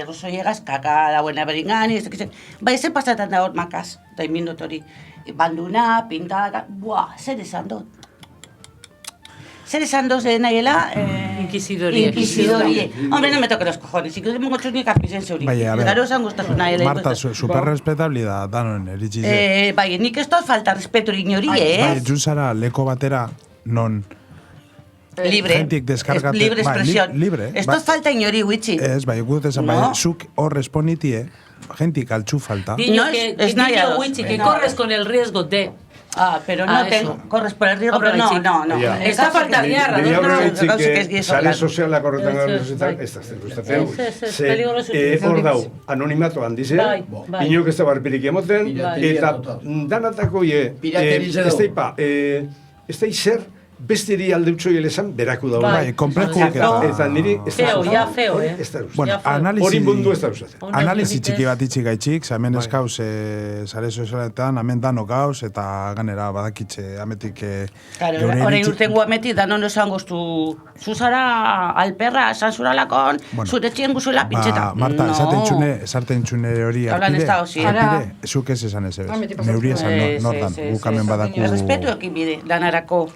[SPEAKER 6] rosoiegaz, kaka dagoena beringani, bai, zer pasatan da hor makaz, da inbindu hori. Banduna, pintada, zer esan dut? Zer esan dut nahiela?
[SPEAKER 3] Inquisidorie.
[SPEAKER 6] Hombre, no me toque los cojones, si que tengo muchos ni kapisen zeuri. Garo esan gustazun nahiela.
[SPEAKER 1] Marta, super respetable da, danon eritxize.
[SPEAKER 6] Bai, nik ez dut falta respeto inori,
[SPEAKER 1] Bai, junzara leko batera, non...
[SPEAKER 6] Libre, libre expresión.
[SPEAKER 1] Libre.
[SPEAKER 6] Ez dut falta inori huitzi.
[SPEAKER 1] Ez, bai, gudut esan, bai, zuk hor responitie, gentik altxu falta.
[SPEAKER 3] Diño huitzi, que corres con el riesgo de...
[SPEAKER 6] pero no corres por el riesgo, pero no.
[SPEAKER 3] Está falta guiarra.
[SPEAKER 4] Sare sozialak horretan gara ez da zerguztatzen. Hor dau, anonimato handizea, inok ez da barpirik emoten, eta danatako ez da izer, besteri aldeutxoi elesan beraku dauna.
[SPEAKER 1] Bai, komplekuk
[SPEAKER 4] eta niri...
[SPEAKER 3] Feo,
[SPEAKER 1] Bueno,
[SPEAKER 4] hori mundu ez da usatzen.
[SPEAKER 1] Analizi txiki bat itxik gaitxik, hemen eskauz sare sozialetan, hemen dano gauz, eta ganera badakitxe ametik...
[SPEAKER 6] Horein urtengu ametik danon esan goztu, zuzara alperra, sanzuralakon, zure txien guzuela pintxeta.
[SPEAKER 1] Marta, esaten txune hori arpide, zuk ez esan ez ebez. Neuri esan nordan, gukamen badaku...
[SPEAKER 6] Respetu ekin bide, danarako.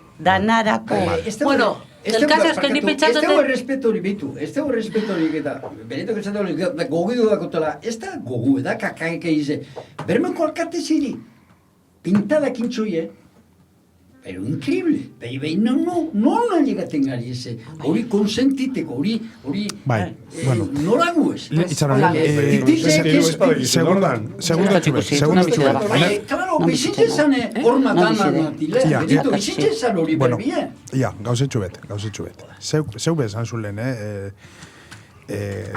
[SPEAKER 3] Bueno, el caso es que ni pentsatu...
[SPEAKER 5] Ez dago errespeto hori behitu, ez dago errespeto hori eta benetok esan hori gogidu dakotela, ez da gogu, eda kakaik eize. Bermeko alkate ziri, pintada kintzoie, pero increíble, behi, no llegaten gari eze, hori konsentiteko, hori, nola guez.
[SPEAKER 1] Segundo txubet.
[SPEAKER 5] Claro, bizitze zane, horma dana natile, benito, bizitze zane hori berbie.
[SPEAKER 1] Ja, gauze txubet. Zeu bezan zulen,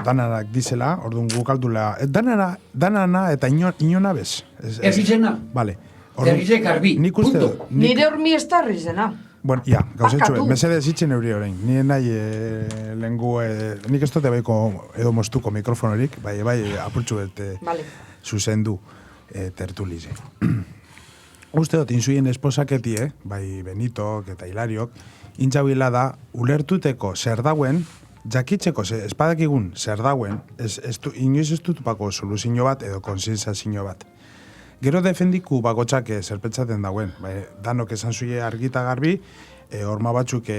[SPEAKER 1] dananak dizela, orduan gukaldula, danana eta inona bez.
[SPEAKER 5] Egizena.
[SPEAKER 1] Vale.
[SPEAKER 5] berrize garbi, punto.
[SPEAKER 2] Nire hormi ez da rizena.
[SPEAKER 1] Bueno, ja, gauzetxu, mesedez itxen euri orain. Ni nahi lengu, nik ez dute baiko edo moztuko mikrofonorik, bai, apurtxu dut zuzendu tertulize. Uste dut, inzuien esposaketi, bai Benitok eta Hilariok, intxauila da, ulertuteko zer dauen, jakitzeko, espadakigun zer dauen, inoiz ez dutupako soluzio bat edo konsiensazio bat. Gero defendiku bakotxak zerpetzaten dauen. Danok esan zuie argita garbi, horma batzuk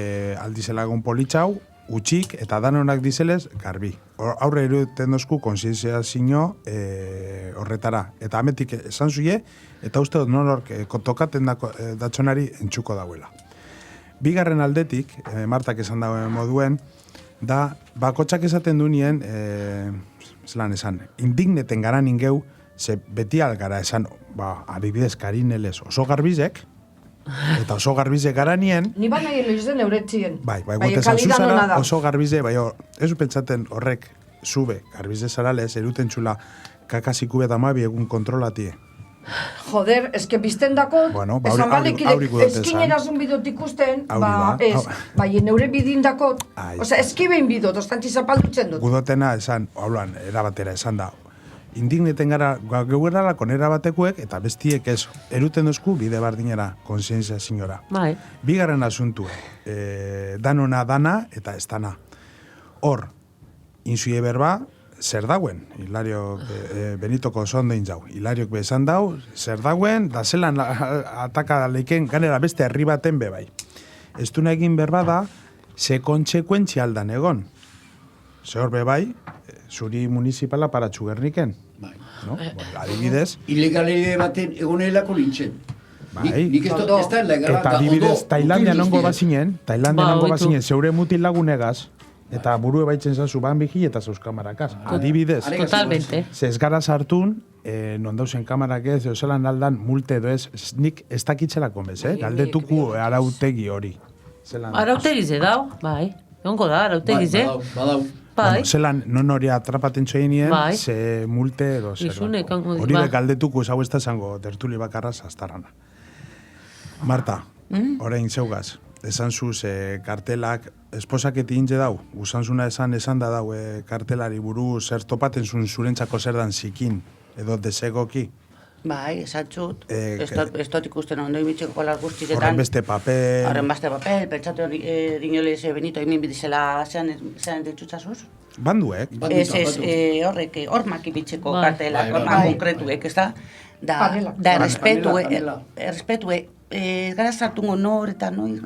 [SPEAKER 1] aldizelagun politxau, utxik eta danonak dizelez garbi. Aurre eruten dozku konsienziazio horretara. Eta ametik esan zuie, eta uste dut norok tokaten datxonari entxuko dauela. Bigarren aldetik, Martak esan dauen moduen, da bakotxak esaten dunien, zelan esan, indigneten gara ningeu, ze beti algara esan, adibidez Karinelez oso garbizek, eta oso garbizek gara nien...
[SPEAKER 2] Ni baina izen euretzien.
[SPEAKER 1] Bai, gotezan zuzara oso garbize, ez pentsaten horrek zube, garbize zaralez, eruten txula kakasiku eta mabi egun kontrolatie.
[SPEAKER 2] Joder, eske bizten dako, esan balekide, eskin erazun bidot ikusten, bai, neure bidin dako, oza, eskibein bidot, ostantzi zapaldutzen dut.
[SPEAKER 1] Gudotena esan, haulan, erabatera esan da, indigneten gara geuerala konera batekuek, eta bestiek ez eruten dozku bide bardinera, konsientzia zinora. Bigarren asuntue, danona dana eta ez dana. Hor, inzuie berba, zer dauen, Hilariok Benitoko zondein jau. Hilariok bezan dau, zer dauen, da zelan ataka leiken ganera beste herri baten bebai. Ez duna egin berba da, ze kontsekuentzia aldan egon. Ze hor bebai, zuri municipala paratxu gerniken. Adibidez...
[SPEAKER 5] Ilegalide baten egonelako lintzen. Nik ez da legala.
[SPEAKER 1] Eta adibidez, Tailandia nongo bazinen, zeure mutil lagunegaz, eta burue baitzen zazu ban biji eta zauz kamarakaz. Adibidez.
[SPEAKER 3] Totalmente.
[SPEAKER 1] Ze ez gara sartun, non dauzen kamarak ez, zelan aldan multe edo ez, nik ez dakitzelako bez, galdetuku arautegi hori.
[SPEAKER 3] Arautegi ze dau, bai. Ongo da, arautegi ze.
[SPEAKER 5] Badau.
[SPEAKER 1] Zelan non hori atrapaten txoinien, ze multe edo zer. Hori da galdetuko ez hau ez da zango tertuli bakarra zaztarana. Marta, orain zeugaz, esan zuz kartelak, esposaketi intze dau, usanzuna esan da dau kartelari buru zer topaten zuen zurentzako zer dan zikin, edo desegoki.
[SPEAKER 6] Bai, esatxut, ez dut ikusten ondo imitxeko kolar guztietan.
[SPEAKER 1] Horren beste papel.
[SPEAKER 6] Pentsatu dinolez Benito emin bidizela zean ditzutzazuz?
[SPEAKER 1] Banduek.
[SPEAKER 6] Ez, horrek, hormak imitxeko kartelak, hormak konkretuek, ez da? Da, errespetue, ez gara zartungo nor eta noi,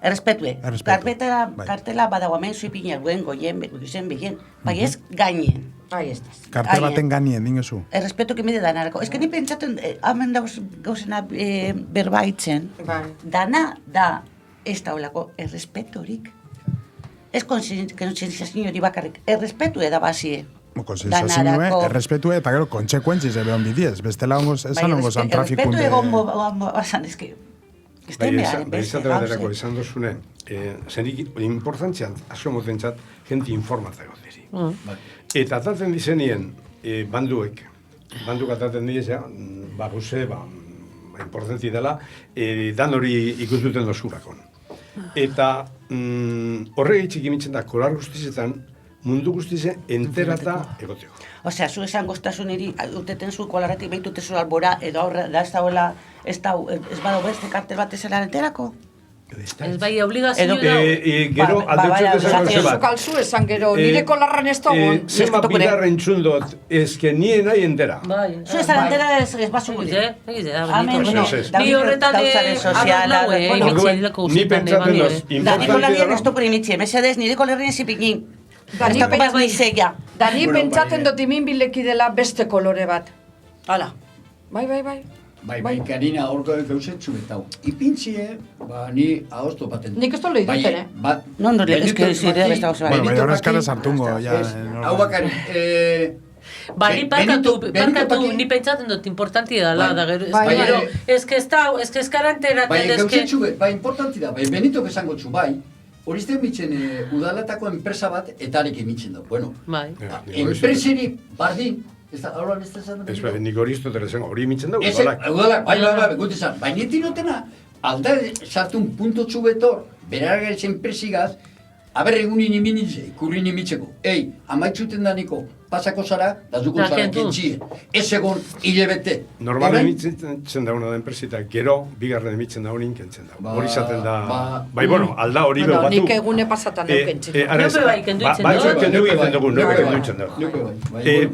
[SPEAKER 6] errespetue. Kartela badago hemen zuipina duen goien, guzen behien, bai ez gainen.
[SPEAKER 1] Kartel baten ganien, dingezu.
[SPEAKER 6] Errespetu kemide danarako. Ez que ni pentsatzen, hamen gauzena berbaitzen, dana da ez daulako errespeturik. Ez konsienziazio hori bakarrik, errespetu eda bazie.
[SPEAKER 1] Konsienziazio, errespetu eta gero kontsekuentziz ebe hon bidiez. Bestela esan ongo zan trafikun de...
[SPEAKER 6] Errespetu egon basan, ez que...
[SPEAKER 4] Izate baterako izan dozune, zenik importantzian, asko motentzat, jenti informatzeko diri. Eta atatzen dizenien banduk atatzen dizea, guze, importantzi dela, dan hori ikustuten dozurakon. Eta horrek itxik imitzen da, kolar guztizetan, mundu guztize enterata egoteko.
[SPEAKER 6] Osea, zu esan goztasun eri, uteten zu kolarratik behitute zu albora, edo aurre, da ez dauela, ez badago beste kartel bat ezela enterako?
[SPEAKER 3] Ez bai obligazio da.
[SPEAKER 4] Gero aldetxut ezako zebat.
[SPEAKER 2] Zukalzu esan gero, nire kolarran ez dago.
[SPEAKER 4] Zema bidarra entzundot, ezke nien nahi entera.
[SPEAKER 6] Zu esan entera ez basu gure.
[SPEAKER 3] Ni horretan
[SPEAKER 4] ni pentsaten doz,
[SPEAKER 6] da niko larrien ez tokore imitxe, mesedez niko larrien zipiknin. Da
[SPEAKER 2] ni pentsaten dut imin bileki dela beste kolore bat. Hala. Bai.
[SPEAKER 5] Bai, Karina, horko gauzetxu betau. Ipintzie, ni ahozto paten.
[SPEAKER 2] Nik ez tolo iduten,
[SPEAKER 6] No, ez que zidea besta gauze bai.
[SPEAKER 1] Bueno, ahora eskara sartungo, ya.
[SPEAKER 5] Hau bakari,
[SPEAKER 3] Ni parkatu, ni pentsaten dut importanti dala, da gero, ez que eskara enteraten,
[SPEAKER 5] bai, gauzetxu, bai, importanti da, bai, Benito bezango txu, bai, horizten mitzen udalatako enpresa bat etarek emitzen da. Bueno, enpreseri bardin, Ez da, horan ez da zan.
[SPEAKER 4] Ez nik hori ez dut erezen, hori mitzen dugu,
[SPEAKER 5] Ez,
[SPEAKER 4] udalak.
[SPEAKER 5] bai, gute zan. Baina tinotena, alda sartun punto txubetor, berargaren presigaz, aber egunin iminitze, ikurrin imitzeko. Amaitzuten daniko, pasako zara, da zuko zara kentxie. Ez egon hilebete.
[SPEAKER 4] Normalen emitzen dauna da enpresita, gero, bigarren emitzen da honin kentzen da. Hori izaten da... Bai, bueno, alda hori behu batu.
[SPEAKER 2] Nik egune pasatan neukentzen.
[SPEAKER 3] Nuke bai kenduitzen
[SPEAKER 4] dugu.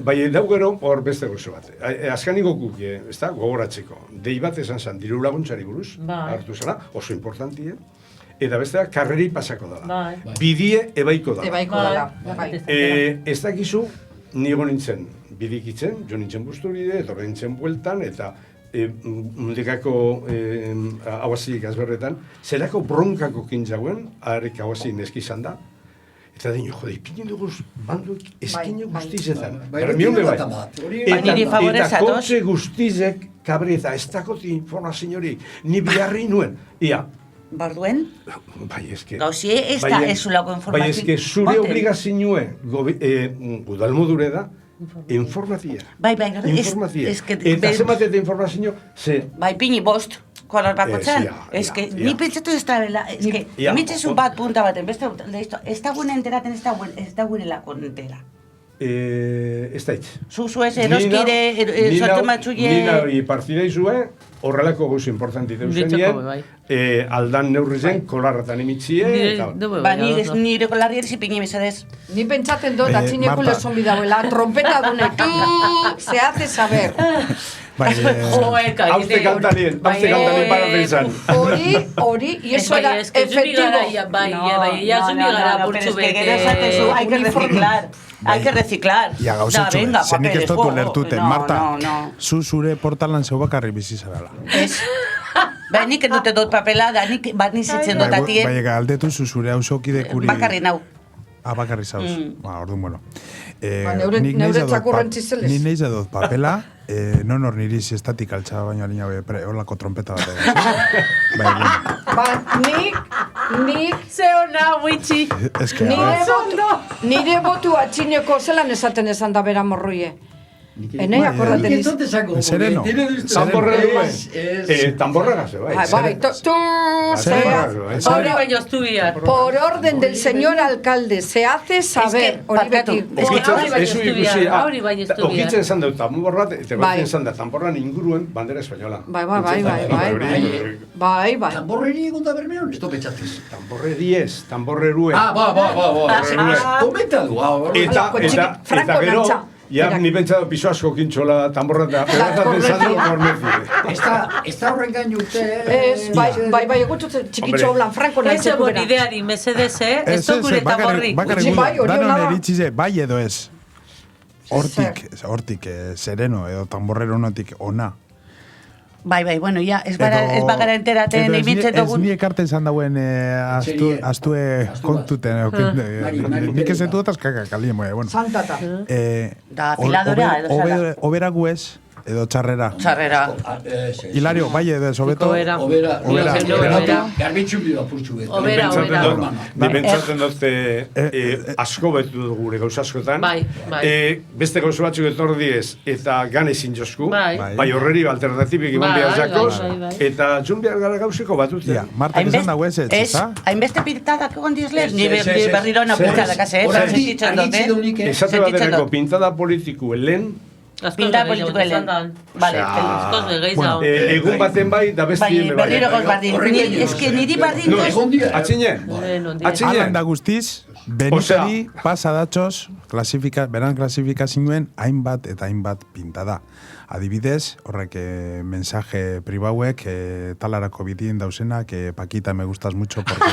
[SPEAKER 4] Bai, dau gero, hor beste gozo bat. Azkaniko guk, ez da, gogoratzeko. Dei bat esan zan, diru laguntzari buruz, hartu zara, oso importantie. Eta bestea, karreri pasako dela. Bidie ebaiko dela.
[SPEAKER 2] Ebaiko dela.
[SPEAKER 4] Ez dakizu, nigo nintzen bidikitzen, jo nintzen busturide, etorre nintzen bueltan, eta mundikako hauazik azberretan, zelako bronkako kintzauen, harrik hauazik neski izan da, eta dino, jode, ipinin duguz, banduek eskine guztizetan. Eta kotxe guztizek, kabreta, ez dakoti informaziorik, ni biharri nuen. Ia,
[SPEAKER 6] Barduen?
[SPEAKER 4] Bai, eske...
[SPEAKER 6] Gauzie ez da ez zulako informazio.
[SPEAKER 4] Bai, eske zure obligazioe udalmodure da informazia.
[SPEAKER 6] Bai,
[SPEAKER 4] informazia. Eta zematete informazio, ze...
[SPEAKER 6] Bai, pini bost, kolor bako zen. Eske, ni pentsatu ez da bela, eske, mitzezu bat punta baten, beste, ez da guen enteraten, ez da guen lako entera.
[SPEAKER 4] Ez da hitz.
[SPEAKER 6] Zuzu ez eroskire, sortu matxuie...
[SPEAKER 4] Nina hori partida izue, horrelako gauzu importanti deusenien, aldan neurrizen, kolarratan emitzie,
[SPEAKER 6] Ba, nire kolarri eri zipini mesedez.
[SPEAKER 2] Ni pentsaten dut, atxineko lezon bidauela, trompeta dunek, se hace saber.
[SPEAKER 4] Hauste kantanien para pensar.
[SPEAKER 2] Hori, y eso era efectivo.
[SPEAKER 3] Bai, ya zumi gara purtsu bete.
[SPEAKER 6] Hay que reciclar.
[SPEAKER 1] Ja, gauzatxo, zenik ez dut ulertuten. Marta, zure portalan zeu bakarri bizi zarala.
[SPEAKER 6] Ez. Bai, nik edute dut papela, da nik bat nizitzen dut atien.
[SPEAKER 1] Bai, galdetu zure hausokidekuri...
[SPEAKER 6] Bakarri nau.
[SPEAKER 1] Bakarri zauz. Orduan, bueno.
[SPEAKER 2] Neure txakurrentzi zelez.
[SPEAKER 1] Ni neiz edot papela, non hor niri siestatik altxa baino alina holako trompeta bat.
[SPEAKER 2] Nik...
[SPEAKER 3] Zeona, buitxi.
[SPEAKER 2] Nire botu atxineko zelan esaten esan da bera morroie. Enei akordaten iz.
[SPEAKER 1] Sereno.
[SPEAKER 4] Tamborre duen. Tamborre gaze, bai.
[SPEAKER 3] Hori baino aztu bihar.
[SPEAKER 2] Por orden del señor alcalde, se hace saber. Hori beti.
[SPEAKER 3] Hori baino aztu bihar.
[SPEAKER 4] Okitzen zan dut tamborra, eta batzen zan da tamborran inguruen bandera espainola.
[SPEAKER 2] Bai.
[SPEAKER 5] Tamborreri egon da bermeon, ez topetxatzen.
[SPEAKER 4] Tamborreriez, tamborreruen.
[SPEAKER 5] Komenta du.
[SPEAKER 4] Eta gero, ja, ni pentsatu piso asko kintxola tamborra eta pegatzen zan dut normezi.
[SPEAKER 5] Ez da horren gain urte.
[SPEAKER 2] Bai, egutxutzen txikitxo blan, franko nahi
[SPEAKER 3] Ez egon ideari, mesedez, ez dut gure tamborrik.
[SPEAKER 1] Danon eritzize, bai edo ez. Hortik, sereno edo tamborrero notik ona.
[SPEAKER 6] Bai, bueno, ya, ez bagara enteraten imintzen dugun.
[SPEAKER 1] Ez ni ekarten zan dauen astue kontuten. Nik ez etu otazkaka kalien, bueno.
[SPEAKER 2] Santata.
[SPEAKER 6] Da, filadora edo zara.
[SPEAKER 1] Oberagu ez, edo txarrera. Hilario, bai edo ez, obeto?
[SPEAKER 3] Obera.
[SPEAKER 5] Garbitxun bidea purtsu beto.
[SPEAKER 3] Obera.
[SPEAKER 4] Ni pentsatzen dute asko betu gure gauz askotan. Beste gauzu batzuk etor diez, eta gane zintzosku. Bai horreri alternatibik iban behar jakoz. Eta jun behar gara gauziko batutzen.
[SPEAKER 1] Marta, izan dago ez, ez?
[SPEAKER 6] Hainbeste pintadak egon dizlez, ni berriro na pintadak,
[SPEAKER 4] esate baterako pintada politiku helen,
[SPEAKER 6] pintada politiko helen.
[SPEAKER 4] Egun baten bai, da bestien bai.
[SPEAKER 6] Berriro goz bardin. Ez que niri bardin goz.
[SPEAKER 4] Atxinen.
[SPEAKER 1] Alan da guztiz, benitari pasadatxos, beran klasifikazioen hainbat eta hainbat pintada. Adibidez, horrek mensaje pribauek talarako bidien dausenak, Paquita me gustas mucho, porque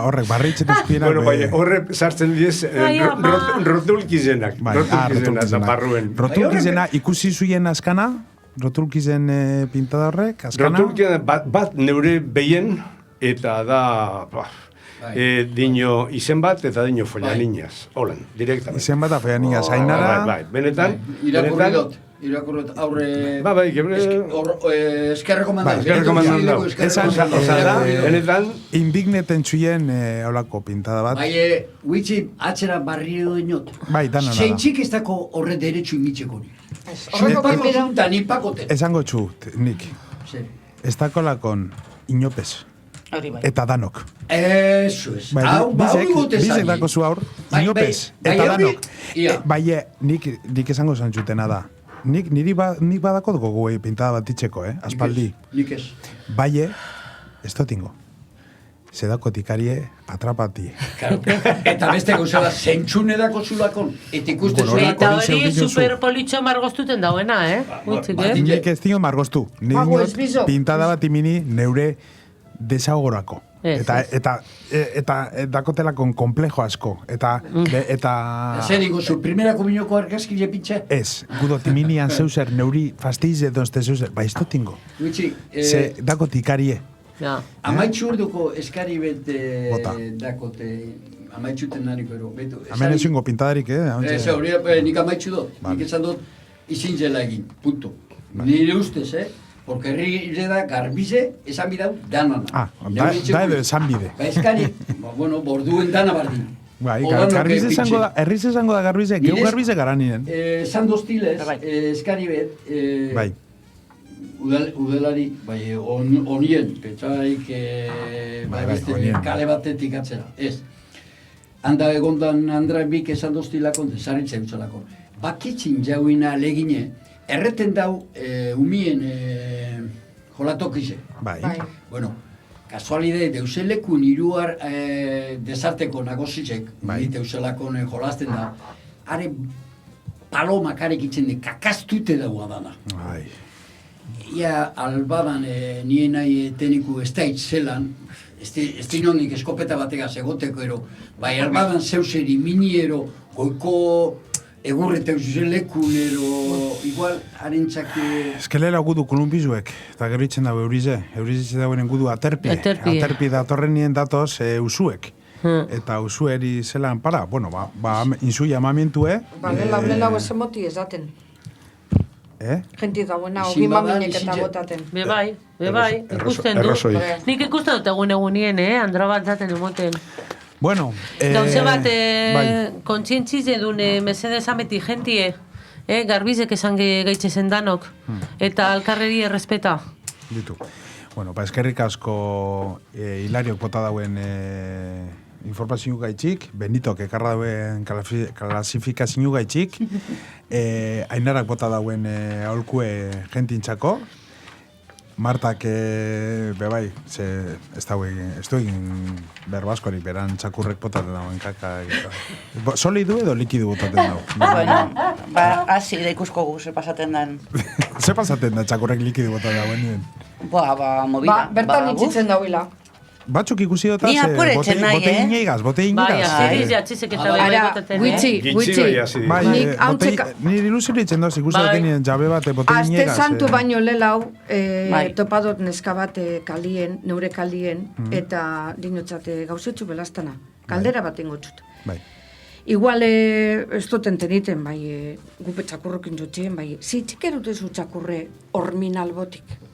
[SPEAKER 1] horrek barritxet uzpienak.
[SPEAKER 4] Bueno, bai, horrek sartzen diez rotulkizenak.
[SPEAKER 1] Rotulkizena ikusi zuien askana? Rotulkizen pintada horrek, askana?
[SPEAKER 4] Rotulkizen bat neure behien, eta da... Dino izen bat eta dino follaniñas. Holan, direktamente.
[SPEAKER 1] Izen bat eta follaniñas. Ainara...
[SPEAKER 4] Benetan,
[SPEAKER 5] irakurret aurre...
[SPEAKER 4] Bai,
[SPEAKER 5] eskerreko mandau.
[SPEAKER 4] Eskerreko mandau. Esan,
[SPEAKER 1] indigneten txuien haulako pintada bat.
[SPEAKER 5] Bai, huitzi atxera barrio dinot.
[SPEAKER 1] Bai, dana.
[SPEAKER 5] Zeintzik ez dako horre derechu initxeko ni. Horreko da ni pakote.
[SPEAKER 1] Esango txu, nik. Ez dakolakon inopez. Eta danok.
[SPEAKER 5] Eso es.
[SPEAKER 1] Bizek dako zu aur, inopez, eta danok. Bai, nik esango zantzutena da. Nik badako dugu pintada bat itxeko, aspaldi.
[SPEAKER 5] Nik ez.
[SPEAKER 1] Bai, ez dotingo. Zedako tikarie atrapati.
[SPEAKER 5] Eta beste gauzela, zentzune dako zulakon. Eta ikusten zulakon.
[SPEAKER 3] Eta hori superpolitxo margostuten dauena,
[SPEAKER 1] Nik ez dingo margostu. Nik pintada bat imini neure desagorako. Eta dakotelakon komplejo asko. Eta...
[SPEAKER 5] Zer digo, zu primerako binoko argazkile pitxe?
[SPEAKER 1] Ez, gudo timinian zeuser neuri fastiz edo ez zeuser. Ba, ez dotingo. Ze dakotik-arie.
[SPEAKER 5] Amaitxu urduko eskari bet dakote... Amaitxuten naniko ero.
[SPEAKER 1] Hemen ez zingo pintadarik,
[SPEAKER 5] nik amaitxu dut. Nik esan dut izin zela egin. Punto. Nire ustez, porque herri da garbize, esan bidau danana.
[SPEAKER 1] Da edo esan bide.
[SPEAKER 5] Eskari, bueno, borduen dana bardin.
[SPEAKER 1] Bai, garbize esango da, herriz esango da garbize, geu garbize gara nien.
[SPEAKER 5] Esan doztilez, eskari bet,
[SPEAKER 1] bai.
[SPEAKER 5] Udelari, bai, onien, petxaik, kale batetik atzera, ez. Handa egondan Andrabik esan doztilakon, desarritza eutxalakon. Bakitzin jauina legine, erreten dau umien jolatokize.
[SPEAKER 1] Bai.
[SPEAKER 5] Bueno, kasualide deuselekun iruar desarteko nagozizek, deuselakon jolazten da, are palomak arekitzen de kakastute dagoa dana.
[SPEAKER 1] Bai.
[SPEAKER 5] Ia albadan nien nahi teniku ez da itzelan, ez dinondik eskopeta bategaz egoteko ero, bai albadan zeuseri miniero, goiko egurreta euselekun ero, igual harentzak...
[SPEAKER 1] Eskelela gudu kolumbizuek, eta gero itzen dago eurize dagoenen gudu aterpi datorren nien datoz usuek. Eta usueri zelan para, bueno, insuia amamientue...
[SPEAKER 2] Lela esemoti ezaten. Genti dagoena, hogi maminek eta botaten.
[SPEAKER 3] Bebai, ikusten du. Nik ikusten dut egunien, Andra bat zaten emoten.
[SPEAKER 1] Bueno,
[SPEAKER 3] gauze bat, kontzientziz edun mesedez ameti gentie, garbizek esan gaitxe zendanok, eta alkarreri errespeta.
[SPEAKER 1] Ditu. Bueno, eskerrik asko Hilariok bota dauen informazio gaitxik, Benitok ekarra dauen klasifikazio gaitxik, Ainarak bota dauen aholkue jentintzako, Martak, bebai, ez du egin berbaskorik, beran txakurrek botaten dauen kaka. Solidu edo likidu botaten dago?
[SPEAKER 6] Bueno, hasi da ikusko gu, ze pasaten den.
[SPEAKER 1] Ze pasaten da txakurrek likidu botaten dauen nien?
[SPEAKER 6] Movida.
[SPEAKER 2] Bertan itxitzen dauila.
[SPEAKER 1] Batzuk ikusi dut, botein igaz.
[SPEAKER 3] Bai, aziriz jatxizek eta bebai botaten.
[SPEAKER 2] Guitzi.
[SPEAKER 1] Nire ilusio ditzen doz, ikusi dut nien jabe bat, botein igaz.
[SPEAKER 2] Aste santu baino lelau, topadot neska bat kalien, neure kalien, eta dinotzate gauzetxu belastana. Kaldera bat ingotxut. Igual, ez duten teniten, gupe txakurrokin dutxien, zitxikerutezu txakurre hormin albotik.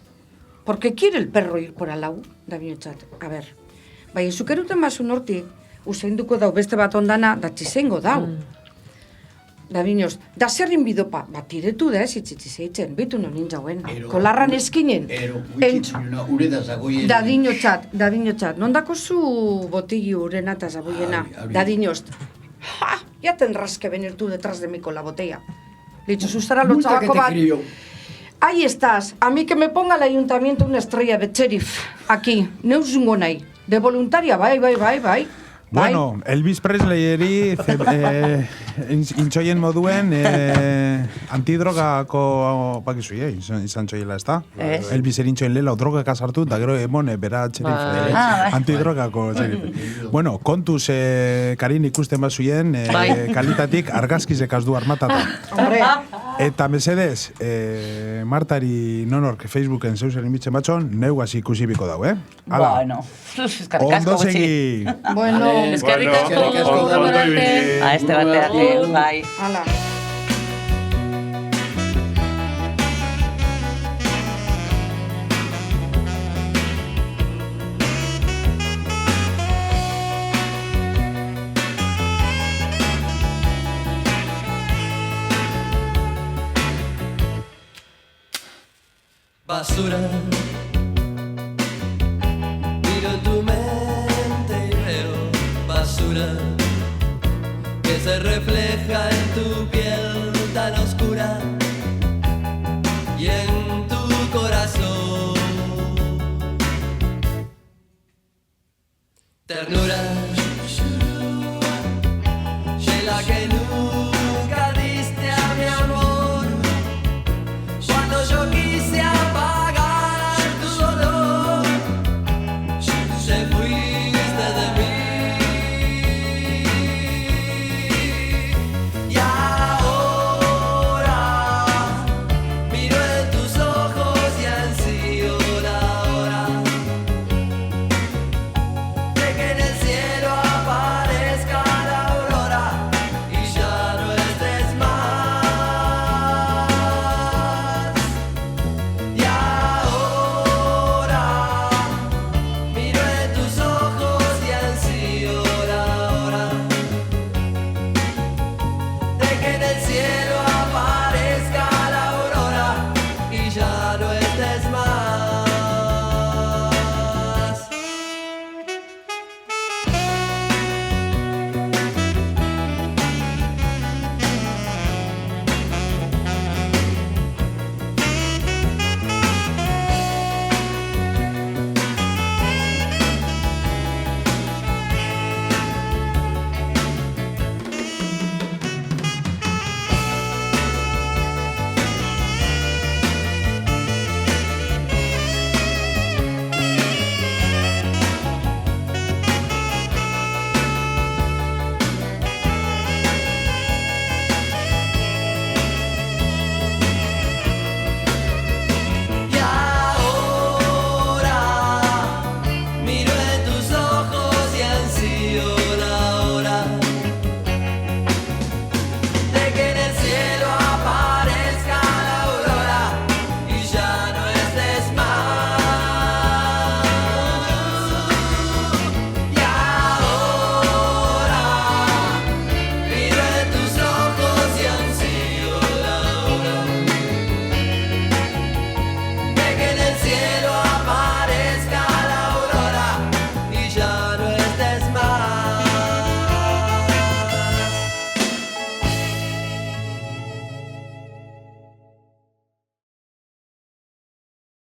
[SPEAKER 2] Porque quiere el perro ir por al lau, da binotxat. A ver, zukeruten basun hortik, useinduko dau beste bat ondana, da txizengo dau. Da binoz, da zerrin bidopa, bat iretu da ez itzitzeitzen, bitu nonin jauen. Kolarran eskinen.
[SPEAKER 5] Ure da zagoien.
[SPEAKER 2] Da binotxat, nondako zu botigi urena eta zagoiena. Da binoz, ya tendrás que venir tú detrás de mí con la botella. Dicho, sustara lo chabako bat. Ahí estás. A mí que me ponga el ayuntamiento una estrella de sheriff. Aquí. Neuzungo nahi. De voluntaria, bai.
[SPEAKER 1] Bueno, Elvis Presleyeri intxoien moduen antidrogako bakizu, izan txoiela, ez da? Elvis erintxoien lela droga kasartu, eta gero emone bera txerif. Antidrogako txerif. Bueno, kontuz Karin ikusten bazuien kalitatik argazkizek azdu armatata. Eta mesedez, Martari nonork Facebooken zeusen inbitzen batxon, neugaz ikusi biko dau,
[SPEAKER 6] Bueno,
[SPEAKER 1] ondo segi.
[SPEAKER 2] Bueno,
[SPEAKER 3] eskerrik asko.
[SPEAKER 6] A este bateate, bai.
[SPEAKER 2] Hala.
[SPEAKER 7] basura. Miro en tu mente y veo basura que se refleja en tu piel tan oscura y en tu corazón. Ternura, la que